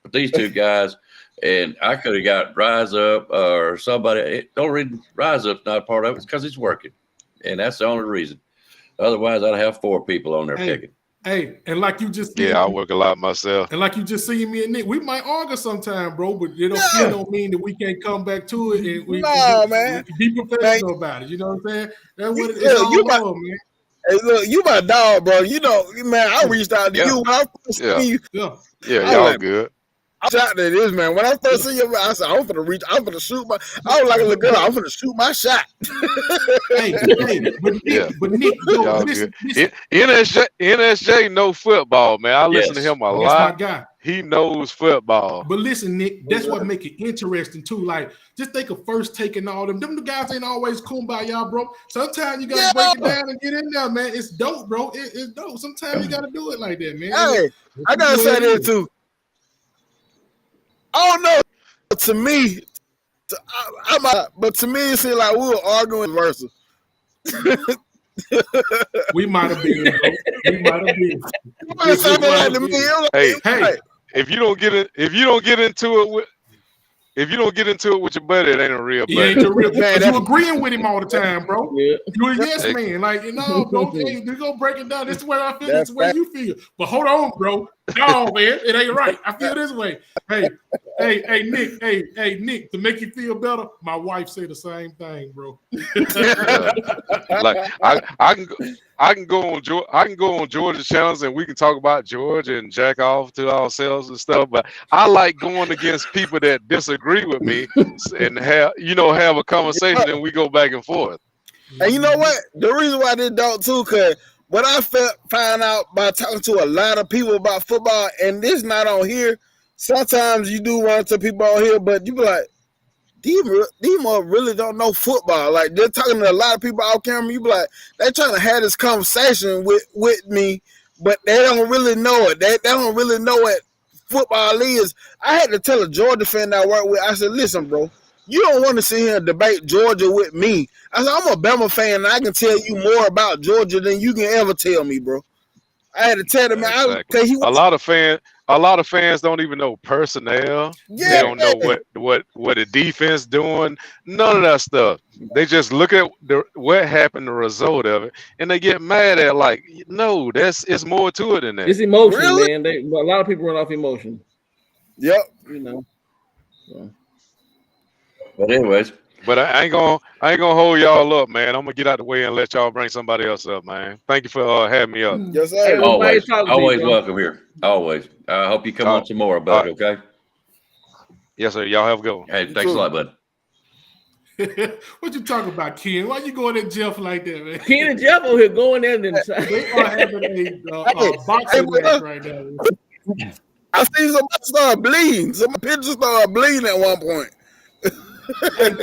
But these two guys, and I could have got Rise Up or somebody. Don't read Rise Up's not a part of it. It's because he's working. And that's the only reason. Otherwise, I'd have 4 people on there picking. Hey, and like you just I work a lot myself. And like you just seen me and Nick, we might argue sometime, bro, but it don't mean that we can't come back to it and we be professional about it. You know what I'm saying? That's what it's all about, man. Hey, look, you my dog, bro. You know, man, I reached out to you when I first seen you. Yeah, y'all good. I shot at this, man. When I first seen you, I said, I'm gonna shoot my. I was like a little girl. I'm gonna shoot my shot. But Nick, y'all listen. NSJ know football, man. I listen to him a lot. That's my guy. He knows football. But listen, Nick, that's what make it interesting too. Like, just think of First Take and all them. Them the guys ain't always kumbaya, bro. Sometimes you gotta break it down and get in there, man. It's dope, bro. It's dope. Sometimes you gotta do it like that, man. Hey, I gotta say this too. I don't know. To me, but to me, it seemed like we were arguing versus. We might have been, bro. We might have been. Hey, if you don't get into it with your buddy, it ain't a real buddy. You ain't a real man. You agreeing with him all the time, bro. You a yes man. Like, bro, hey, you go break it down. This is the way I feel. This is the way you feel. But hold on, bro. No, man, it ain't right. I feel this way. Hey, Nick, to make you feel better, my wife said the same thing, bro. Like I can go on Georgia channels and we can talk about Georgia and jack off to ourselves and stuff. But I like going against people that disagree with me and have a conversation and we go back and forth. And you know what? The reason why I did don't too, cause what I found out by talking to a lot of people about football, and this not on here. Sometimes you do run into people on here, but you be like, these really don't know football. Like, they're talking to a lot of people out camera. You be like, they're trying to have this conversation with me, but they don't really know it. They don't really know what football is. I had to tell a Georgia fan that I work with, I said, listen, bro, you don't want to sit here and debate Georgia with me. I said, I'm a Bama fan, and I can tell you more about Georgia than you can ever tell me, bro. I had to tell him, exactly. A lot of fans don't even know personnel. Yeah, they don't know what the defense doing. None of that stuff. They just look at what happened, the result of it, and they get mad at no, it's more to it than that. It's emotion, man. A lot of people run off emotion. Yep. So. But anyways. But I ain't gonna hold y'all up, man. I'm gonna get out the way and let y'all bring somebody else up, man. Thank you for having me up. Yes, sir. Always welcome here. Always. I hope you come on some more, bud. Okay. Yes, sir. Y'all have a good one. Hey, thanks a lot, bud. What you talking about, Ken? Why you going at Jeff like that, man? Ken and Jeff over here going in and they are having a boxing match right now. I see somebody start bleeding. Some pictures started bleeding at one point.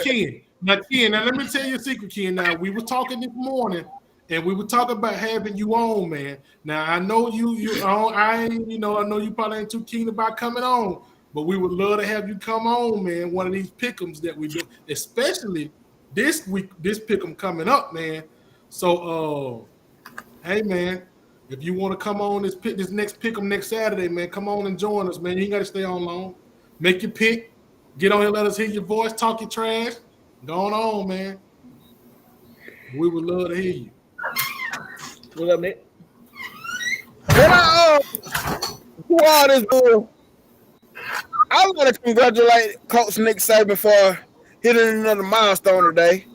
Ken, now let me tell you a secret, Ken. Now, we were talking this morning, and we were talking about having you on, man. Now, I know I know you probably ain't too keen about coming on, but we would love to have you come on, man. One of these pick'ems that we do, especially this week, this pick'em coming up, man. So, hey, man, if you want to come on this next pick'em next Saturday, man, come on and join us, man. You ain't got to stay on long. Make your pick. Get on here, let us hear your voice, talk your trash. Going on, man. We would love to hear you. What up, Nick? Who all this bull? I want to congratulate Coach Nick Saban for hitting another milestone today.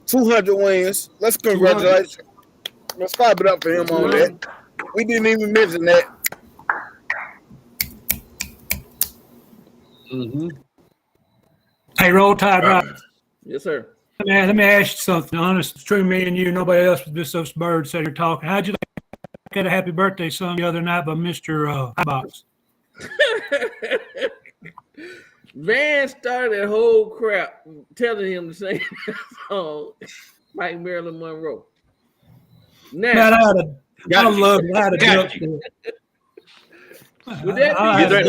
200 wins. Let's congratulate. Let's clap it up for him on that. We didn't even mention that. Mm-hmm. Hey, Roll Tide Rock. Yes, sir. Man, let me ask you something. Honest, it's true, me and you, nobody else but just those birds that are talking. How'd you get a happy birthday song the other night by Mr. Box? Van started that whole crap telling him to sing that song like Marilyn Monroe. Now, Man, I love it. With that being said,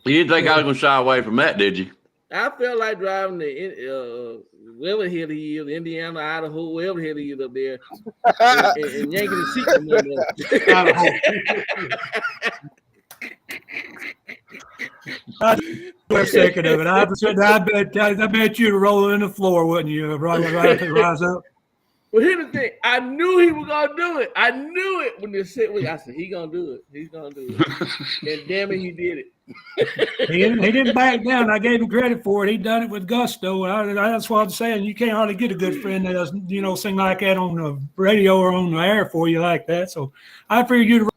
You didn't think I was going to shy away from that, did you? I felt like driving the wherever hill he is, Indiana, Idaho, wherever hill he is up there, and yanking the seat from For a second of it, I bet you'd roll in the floor, wouldn't you? Rise up. But here's the thing: I knew he was gonna do it. I knew it when this shit was. I said, "He gonna do it. He's gonna do it." And damn it, he did it. He didn't back down. I gave him credit for it. He done it with gusto. That's what I'm saying. You can't hardly get a good friend that doesn't, sing like that on the radio or on the air for you like that. So I figured you'd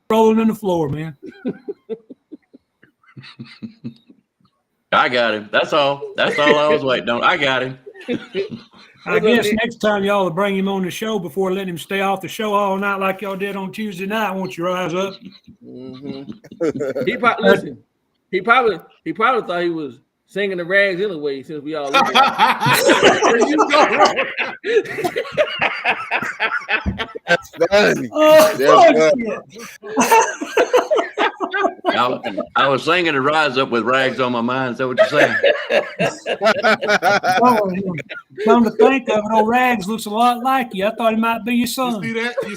rolling in the floor, man. I got him. That's all. That's all I was waiting on. I got him. I guess next time y'all will bring him on the show before letting him stay off the show all night like y'all did on Tuesday night. Won't you rise up? Mm-hmm. He probably thought he was singing the rags anyway since we all look That's funny. I was singing to rise up with rags on my mind. Is that what you're saying? Come to think of it, old Rags looks a lot like you. I thought he might be your son. You see that? You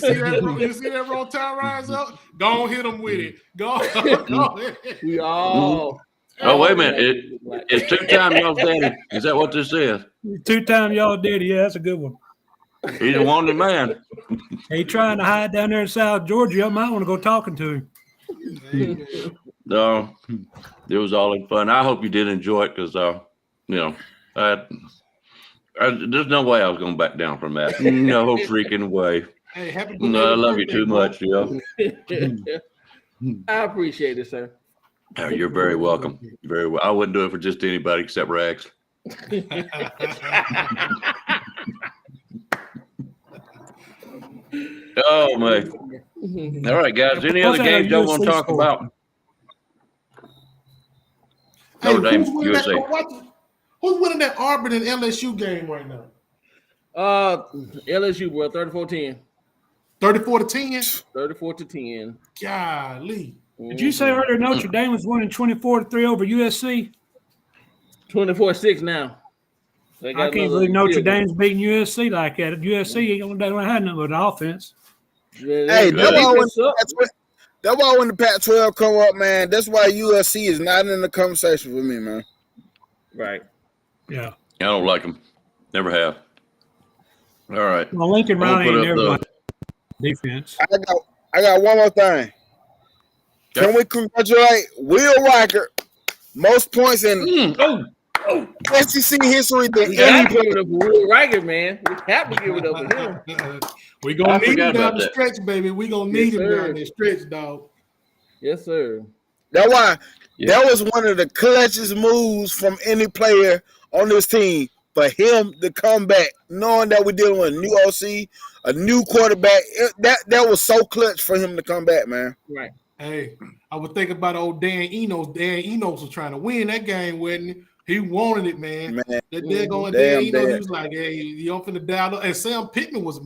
see that Roll Tide Rise up? Go on, hit him with it. Go ahead. We all. Oh, wait a minute. It's two-time y'all's daddy. Is that what this is? Two-time y'all daddy. Yeah, that's a good one. He's a wanted man. He trying to hide down there in South Georgia. I might want to go talking to him. No, it was all in fun. I hope you did enjoy it because, there's no way I was going to back down from that. No freaking way. Hey, happy no, I love you too much, yo. I appreciate it, sir. Oh, you're very welcome. Very well. I wouldn't do it for just anybody except Rags. Oh, man. All right, guys. Any other games y'all want to talk about? Hey, Notre Dame, USA. Who's winning that Auburn and LSU game right now? LSU, bro, 34-10. 34-10? 34-10. Golly. Did you say earlier Notre Dame was winning 24-3 over USC? 24-6 now. I can't believe Notre Dame's beating USC like that. USC don't have nothing but an offense. Hey, that's why when the Pac-12 come up, man, that's why USC is not in the conversation with me, man. Right. Yeah. I don't like them. Never have. All right. Well, Lincoln Riley ain't never liked defense. I got one more thing. Can we congratulate Will Riker? Most points in SEC history than any player. Will Riker, man. We have to give it up to him. We're going to need him down the stretch, baby. We're going to need him down the stretch, dog. Yes, sir. That's why that was one of the clutchest moves from any player on this team for him to come back, knowing that we're dealing with a new OC, a new quarterback. That was so clutch for him to come back, man. Right. Hey, I was thinking about old Dan Enos. Dan Enos was trying to win that game, wasn't he? He wanted it, man. That there going Dan Enos, he was like, hey, you don't finna dial up. And Sam Pittman was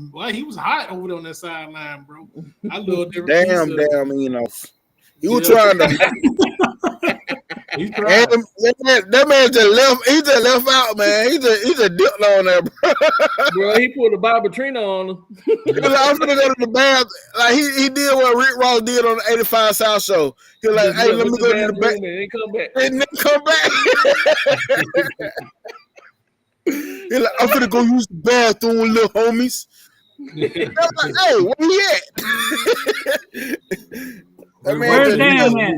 hot over there on that sideline, bro. I loved every Damn Enos. You were trying to He And tried. that man just left. He just left out, man. He just dipped on there, bro. Bro, he put a Bob Petrino on him. He was like, I'm gonna go to the bath. Like he did what Rick Ross did on the 85 South show. He was like, hey, let me go to the bath. And then come back. And then come back. He like, I'm gonna go use the bathroom, little homies. I'm like, hey, where he at? That man Where's just Dan left. at?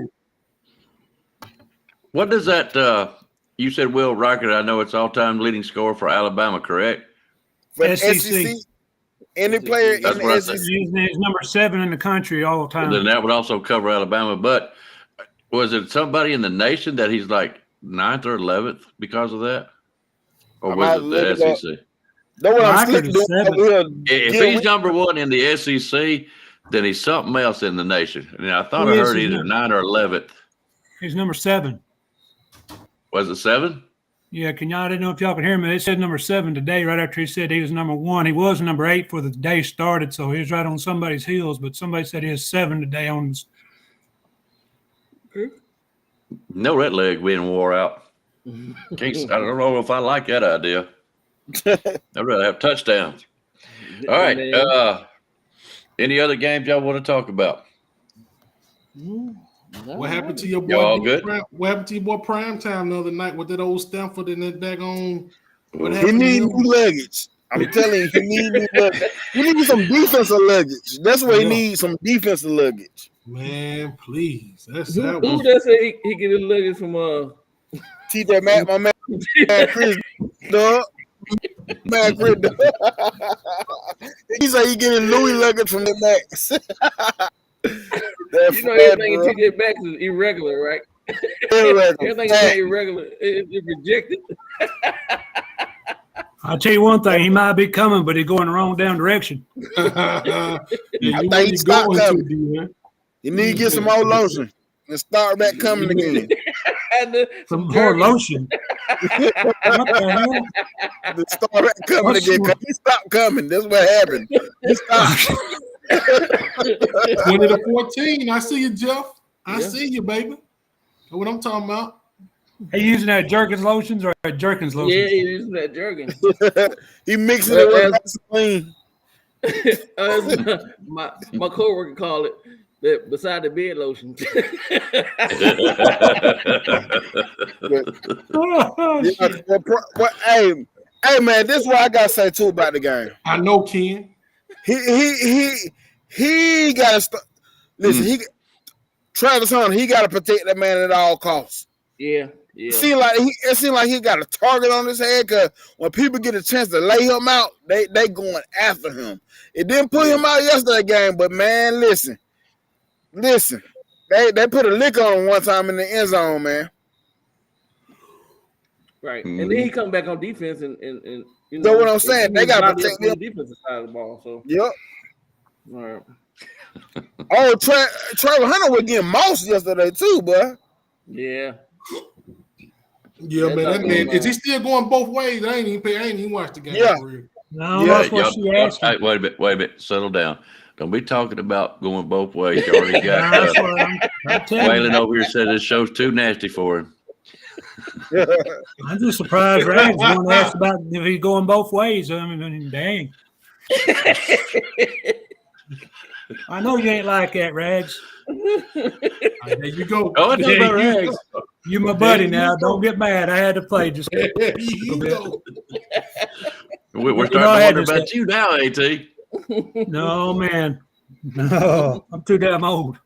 What does that? You said Will Riker. I know it's all-time leading scorer for Alabama, correct? For the SEC. SEC, any player That's in what I the said. SEC. He's number 7 in the country all the Then time. that would also cover Alabama. But was it somebody in the nation that he's like 9th or 11th because of that, or I was might it look the it up. SEC? Know what I'm Riker slick is doing? 7th. If he's number 1 in the SEC, then he's something else in the nation. And I thought I He is. heard He's either number- 9 or 11th. He's number 7. Was it 7? Yeah, I didn't know if y'all can hear me. It said number 7 today, right after he said he was number 1. He was number 8 before the day started, so he was right on somebody's heels. But somebody said he is 7 today on his. No, that leg being wore out. I don't know if I like that idea. I'd rather have touchdowns. All right. Any other games y'all want to talk about? What happened to your boy? Y'all good? What happened to your boy Prime Time the other night with that old Stanford and that daggone? What He happened to need him? new luggage. I'm telling you, he need new luggage. He need some defensive luggage. That's what he needs, some defensive luggage. Man, please. That's Who that does say he get his luggage from TJ Matt, my man Chris Dub. Man Chris Dub. He said he getting Louis luggage from the Max. That's you know, bad, everything in bro. TJ Maxx is irregular, right? Irregular. Everything is irregular. It's rejected. I'll tell you one thing, he might be coming, but he's going the wrong damn direction. I think he stopped coming. You need to get some more lotion and start back coming again. Some more lotion. What the hell? To start back coming again. 'Cause he stopped coming. That's what happened. He stopped. 20 to 14. I see you, Jeff. I see you, baby. That's what I'm talking about. He using that Jergens lotions or Jerkins lotions? Yeah, he's using that Jergens. He mixing it with Vaseline. My coworker called it that beside the bed lotion. Hey man, this is what I gotta say too about the game. I know, Ken. He gotta start. Listen, Travis Hunter, he gotta protect that man at all costs. Yeah. It seemed like he got a target on his head because when people get a chance to lay him out, they going after him. It didn't put him out yesterday game, but man, listen. They put a lick on him one time in the end zone, man. Right. And then he come back on defense and you know, That's what I'm saying. They gotta protect the him. defensive side of the ball. So Yep. all right. Oh, Trevor Hunter was getting mossed yesterday too, boy. Yeah. Yeah, man. That man, is he still going both ways? I ain't even watched the game. Yeah. No, that's what she asked. Hey, wait a minute. Settle down. Don't be talking about going both ways. You already got Waylon over here said this show's too nasty for him. I'm just surprised Rags one asked about if he's going both ways. I mean, dang. I know you ain't like that, Rags. There you go. Oh, it's about Rags. You my buddy now. Don't get mad. I had to play just a There little you bit. go. We're starting You know, I to had wonder to about say- you now, AT. No, man. No, I'm too damn old.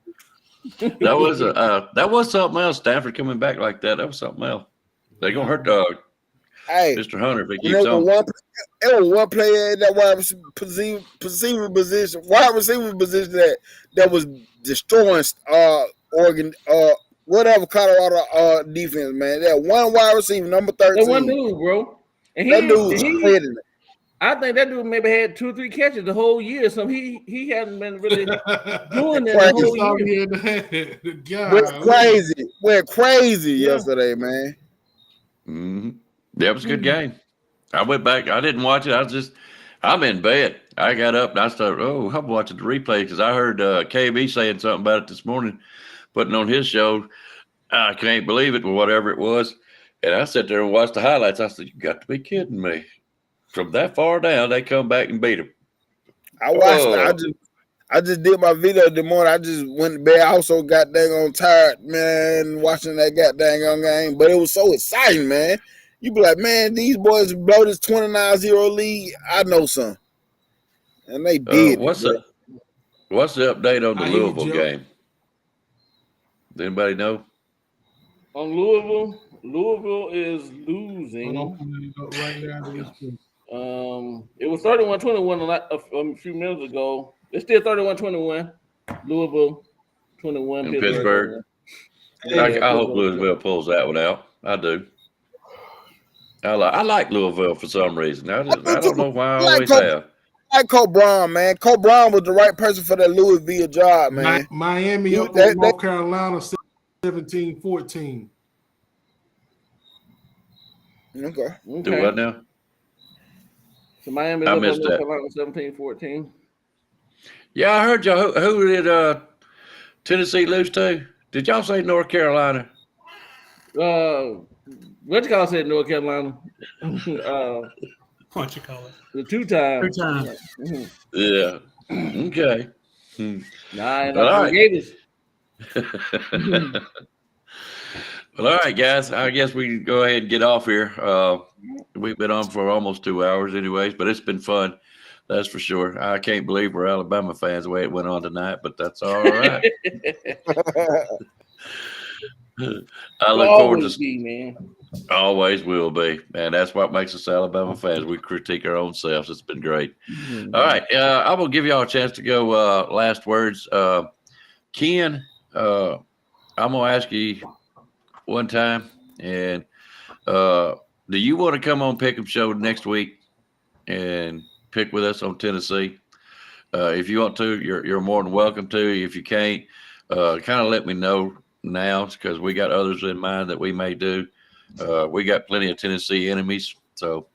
That was something else. Stanford coming back like that. That was something else. They're gonna hurt Hey, Mr. Hunter if he there keeps on. was one player in that wide receiver position that was destroying Oregon whatever Colorado defense, man. That one wide receiver, number 13. That one dude, bro. And That dude was hitting it. I think that dude maybe had 2 or 3 catches the whole year. So he hasn't been really doing that the whole year. Went crazy yesterday, man. Mm-hmm. That was a good game. I went back. I didn't watch it. I'm in bed. I got up and I started, I'm watching the replay because I heard KB saying something about it this morning, putting on his show. I can't believe it, or whatever it was. And I sat there and watched the highlights. I said, "You got to be kidding me!" From that far down, they come back and beat them. I watched it. I just did my video this morning. I just went to bed. I also got dang on tired, man, watching that goddamn game. But it was so exciting, man. You be like, man, these boys blow this 29-0 lead. I know some. And they did. What's the update on the I hear you, Louisville Joe. game? Does anybody know? On Louisville is losing. Right now, it was 31-21 a few minutes ago. It's still 31-21. Louisville 21. In Pittsburgh. I hope Louisville pulls that one out. I do. I like Louisville for some reason. I don't know why I always have. I like Cole Brown, man. Cole Brown was the right person for that Louisville job, man. Miami up on North Carolina 17-14. Okay. Do what now? So Miami I up on missed North that. Carolina 17-14. Yeah, I heard y'all. Who did Tennessee lose to? Did y'all say North Carolina? What you call said North Carolina? What you call it? The two-time. Yeah. Okay. Nah, All right. Gators. Well, all right, guys. I guess we can go ahead and get off here. We've been on for almost 2 hours, anyways, but it's been fun. That's for sure. I can't believe we're Alabama fans the way it went on tonight, but that's all right. I look forward to be, man. Always will be, and that's what makes us Alabama fans. We critique our own selves. It's been great. Mm-hmm. All right, I'm gonna give y'all a chance to go. Last words, Ken. I'm gonna ask you one time, and do you want to come on Pick'em Show next week and pick with us on Tennessee? If you want to, you're more than welcome to. If you can't, kind of let me know now, because we got others in mind that we may do. We got plenty of Tennessee enemies, so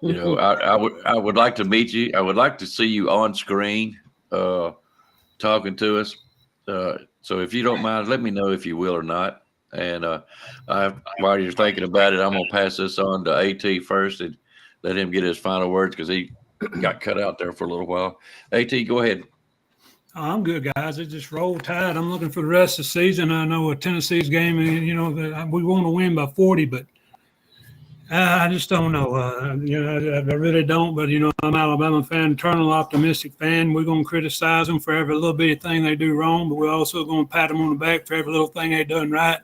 you know I would like to meet you. I would like to see you on screen talking to us. So if you don't mind, let me know if you will or not. And while you're thinking about it, I'm gonna pass this on to AT first and let him get his final words, because he got cut out there for a little while. AT, go ahead. I'm good, guys. It just rolled tide. I'm looking for the rest of the season. I know a Tennessee's game, you know, we want to win by 40, but I just don't know. You know, I really don't. But you know, I'm an Alabama fan, eternal optimistic fan. We're gonna criticize them for every little bitty thing they do wrong, but we're also gonna pat them on the back for every little thing they done right.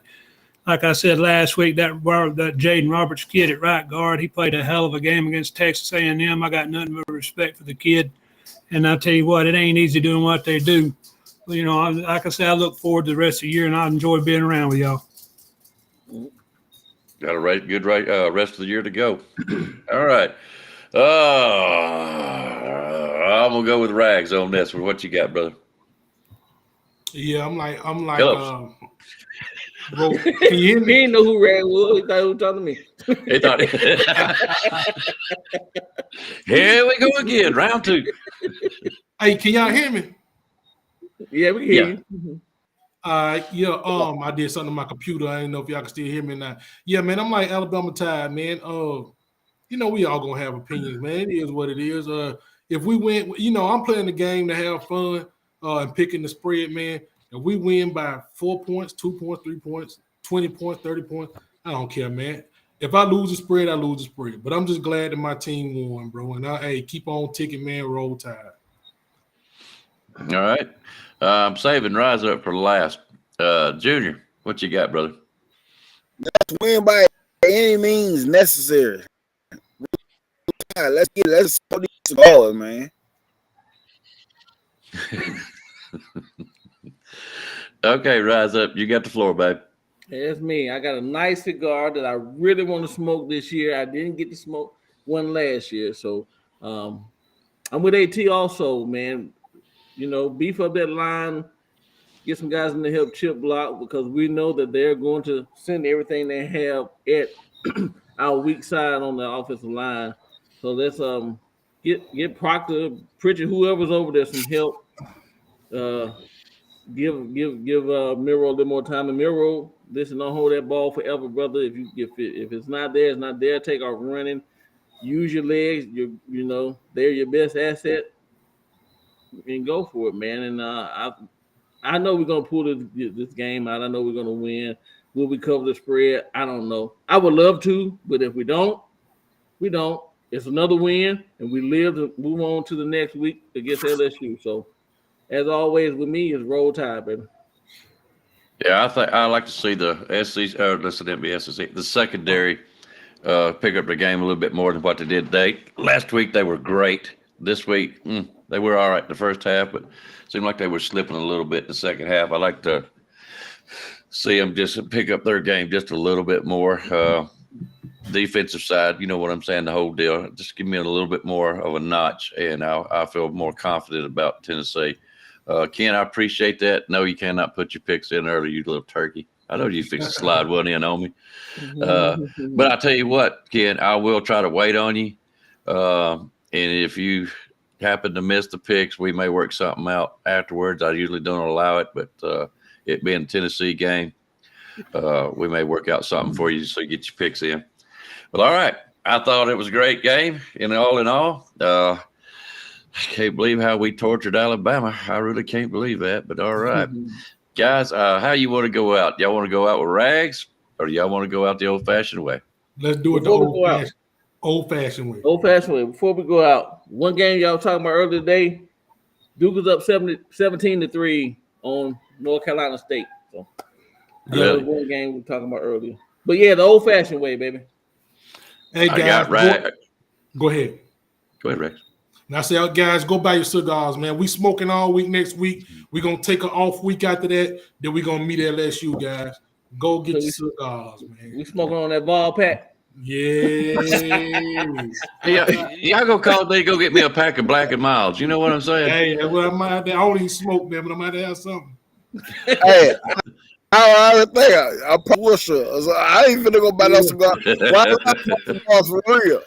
Like I said last week, that Jaden Roberts kid at right guard, he played a hell of a game against Texas A&M. I got nothing but respect for the kid. And I'll tell you what, it ain't easy doing what they do. But, you know, like I said, I look forward to the rest of the year, and I enjoy being around with y'all. Got a good rest of the year to go. All right. I'm gonna go with Rags on this one. What you got, brother? Yeah, I'm like. Bro, can you hear me? He didn't know who Rag was. He thought he was talking to me. He thought. Here we go again, round 2. Hey, can y'all hear me? Yeah, we can hear you. I did something on my computer. I didn't know if y'all can still hear me now. Yeah, man, I'm like Alabama Tide, man. You know, we all gonna have opinions, man. It is what it is. If we win, you know, I'm playing the game to have fun and picking the spread, man. If we win by 4 points, 2 points, 3 points, 20 points, 30 points, I don't care, man. If I lose the spread, I lose the spread. But I'm just glad that my team won, bro. And keep on ticking, man. Roll Tide. All right. I'm saving Rise Up for last. Junior, what you got, brother? Let's win by any means necessary. Let's go these balls, man. Okay, Rise Up. You got the floor, babe. That's me. I got a nice cigar that I really want to smoke this year. I didn't get to smoke one last year. So I'm with AT also, man. You know, beef up that line, get some guys in the help chip block, because we know that they're going to send everything they have at our weak side on the offensive line. So let's get Proctor, Pritchard, whoever's over there some help. give Miro a little more time. And Miro, listen, don't hold that ball forever, brother. If it's not there, it's not there. Take off running. Use your legs. They're your best asset. And go for it, man. And I know we're gonna pull this game out. I know we're gonna win. Will we cover the spread? I don't know. I would love to, but if we don't, we don't. It's another win, and we live to move on to the next week against LSU. So, as always, with me, is roll tide, baby. Yeah, I like to see the SEC, or listen to the SEC, the secondary pick up the game a little bit more than what they did today. Last week they were great. This week they were all right in the first half, but it seemed like they were slipping a little bit in the second half. I like to see them just pick up their game just a little bit more. Defensive side, you know what I'm saying, the whole deal. Just give me a little bit more of a notch, and I feel more confident about Tennessee. Ken, I appreciate that. No, you cannot put your picks in early, you little turkey. I know you fixed to slide one in on me. But I tell you what, Ken, I will try to wait on you. And if you happen to miss the picks, we may work something out afterwards. I usually don't allow it, but it being a Tennessee game, we may work out something for you so you get your picks in. Well, all right. I thought it was a great game. In all, I can't believe how we tortured Alabama. I really can't believe that, but all right. Guys, how you want to go out? Y'all want to go out with rags, or y'all want to go out the old-fashioned way? Let's do it the old-fashioned way. Old-fashioned way. Before we go out, one game y'all talking about earlier today, Duke is up 17-3 on North Carolina State. So that was one game we were talking about earlier. But yeah, the old-fashioned way, baby. Hey, guys, go ahead. Go ahead, Rex. Now, say, guys, go buy your cigars, man. We smoking all week next week. We're going to take an off week after that. Then we're going to meet LSU, guys. Go get your cigars, man. We smoking on that ball pack. Yeah. Y'all go call me, go get me a pack of Black and Milds. You know what I'm saying? Hey, well, I don't even smoke, man, but I might have something. Hey, I think I probably will. So I ain't finna go buy no cigar. Why would I smoke cigars for real?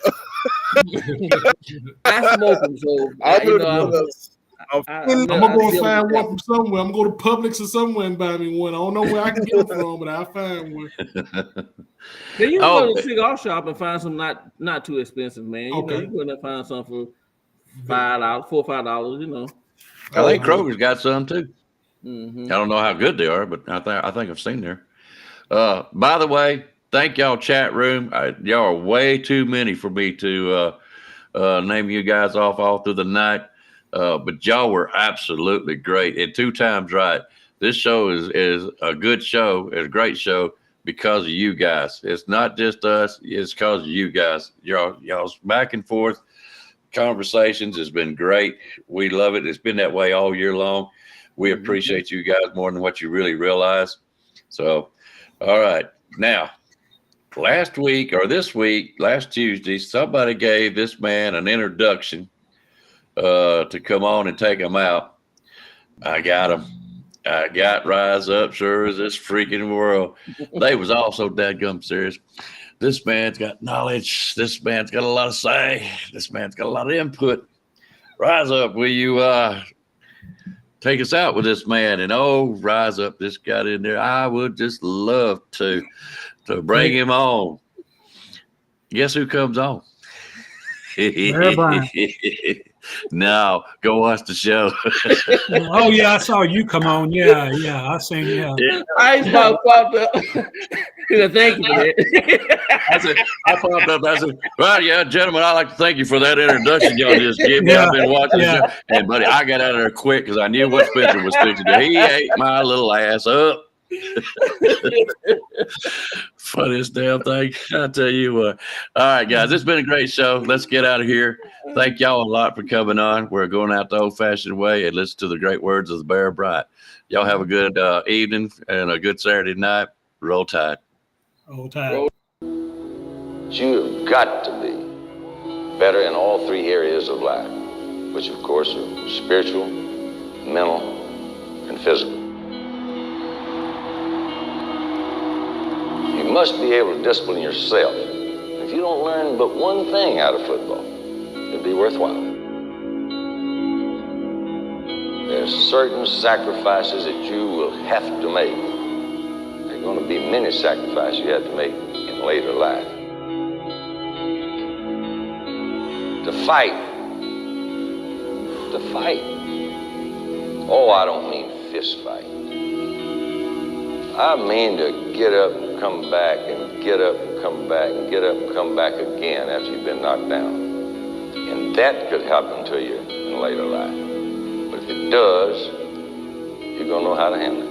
I smoke them, so I'm gonna go find one from somewhere. I'm gonna go to Publix or somewhere and buy me one. I don't know where I can get them from, but I'll find one. Then you can go to the cigar shop and find some not too expensive, man. You know, you go there and find some for $4 or $5. You know. I think Kroger's got some too. Mm-hmm. I don't know how good they are, but I think I've seen there. By the way, thank y'all, chat room. Y'all are way too many for me to name you guys off all through the night. But y'all were absolutely great and 2 times right. This show is a good show, it's a great show because of you guys. It's not just us; it's because of you guys. Y'all's back and forth conversations has been great. We love it. It's been that way all year long. We appreciate you guys more than what you really realize. So, all right. Now, last Tuesday, somebody gave this man an introduction to come on and take him out. I got him. I got Rise Up, sure as this freaking world. They was all so dadgum serious. This man's got knowledge. This man's got a lot of say. This man's got a lot of input. Rise Up, will you take us out with this man? And Rise Up, this got in there. I would just love to bring him on. Guess who comes on? No, go watch the show. Oh yeah, I saw you come on. Yeah, I seen. Yeah. I about popped up. Thank you for that. I popped up. I said, "Well, yeah, gentlemen, I'd like to thank you for that introduction y'all just gave me. I've been watching the show, and buddy, I got out of there quick because I knew what Spencer was fixing to do. He ate my little ass up." Funniest damn thing. I tell you what. All right, guys, it's been a great show. Let's get out of here. Thank y'all a lot for coming on. We're going out the old-fashioned way and listen to the great words of the Bear Bright. Y'all have a good evening and a good Saturday night. Roll Tide. Roll Tide. You've got to be better in all 3 areas of life, which of course are spiritual, mental, and physical. You must be able to discipline yourself. If you don't learn but one thing out of football, it'll be worthwhile. There's There's certain sacrifices that you will have to make. There are going to be many sacrifices you have to make in later life. To fight. Oh, I don't mean fist fight. I mean to get up and come back and get up and come back and get up and come back again after you've been knocked down. And that could happen to you in later life. But if it does, you're going to know how to handle it.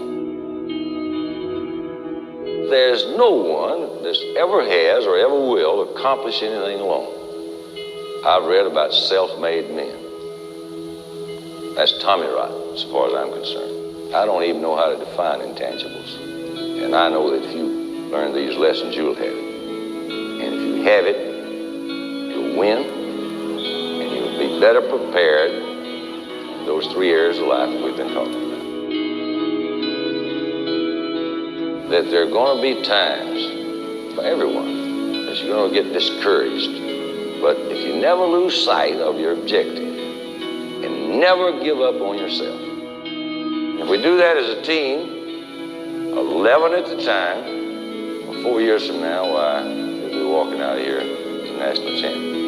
There's no one that ever has or ever will accomplish anything alone. I've read about self-made men. That's Tommy rot, as far as I'm concerned. I don't even know how to define intangibles. And I know that if you learn these lessons, you'll have it. And if you have it, you'll win, and you'll be better prepared in those 3 areas of life that we've been talking about. That there are going to be times for everyone that you're going to get discouraged. But if you never lose sight of your objective and never give up on yourself, if we do that as a team, 11 at the time, 4 years from now, why, we'll be walking out of here as national champions.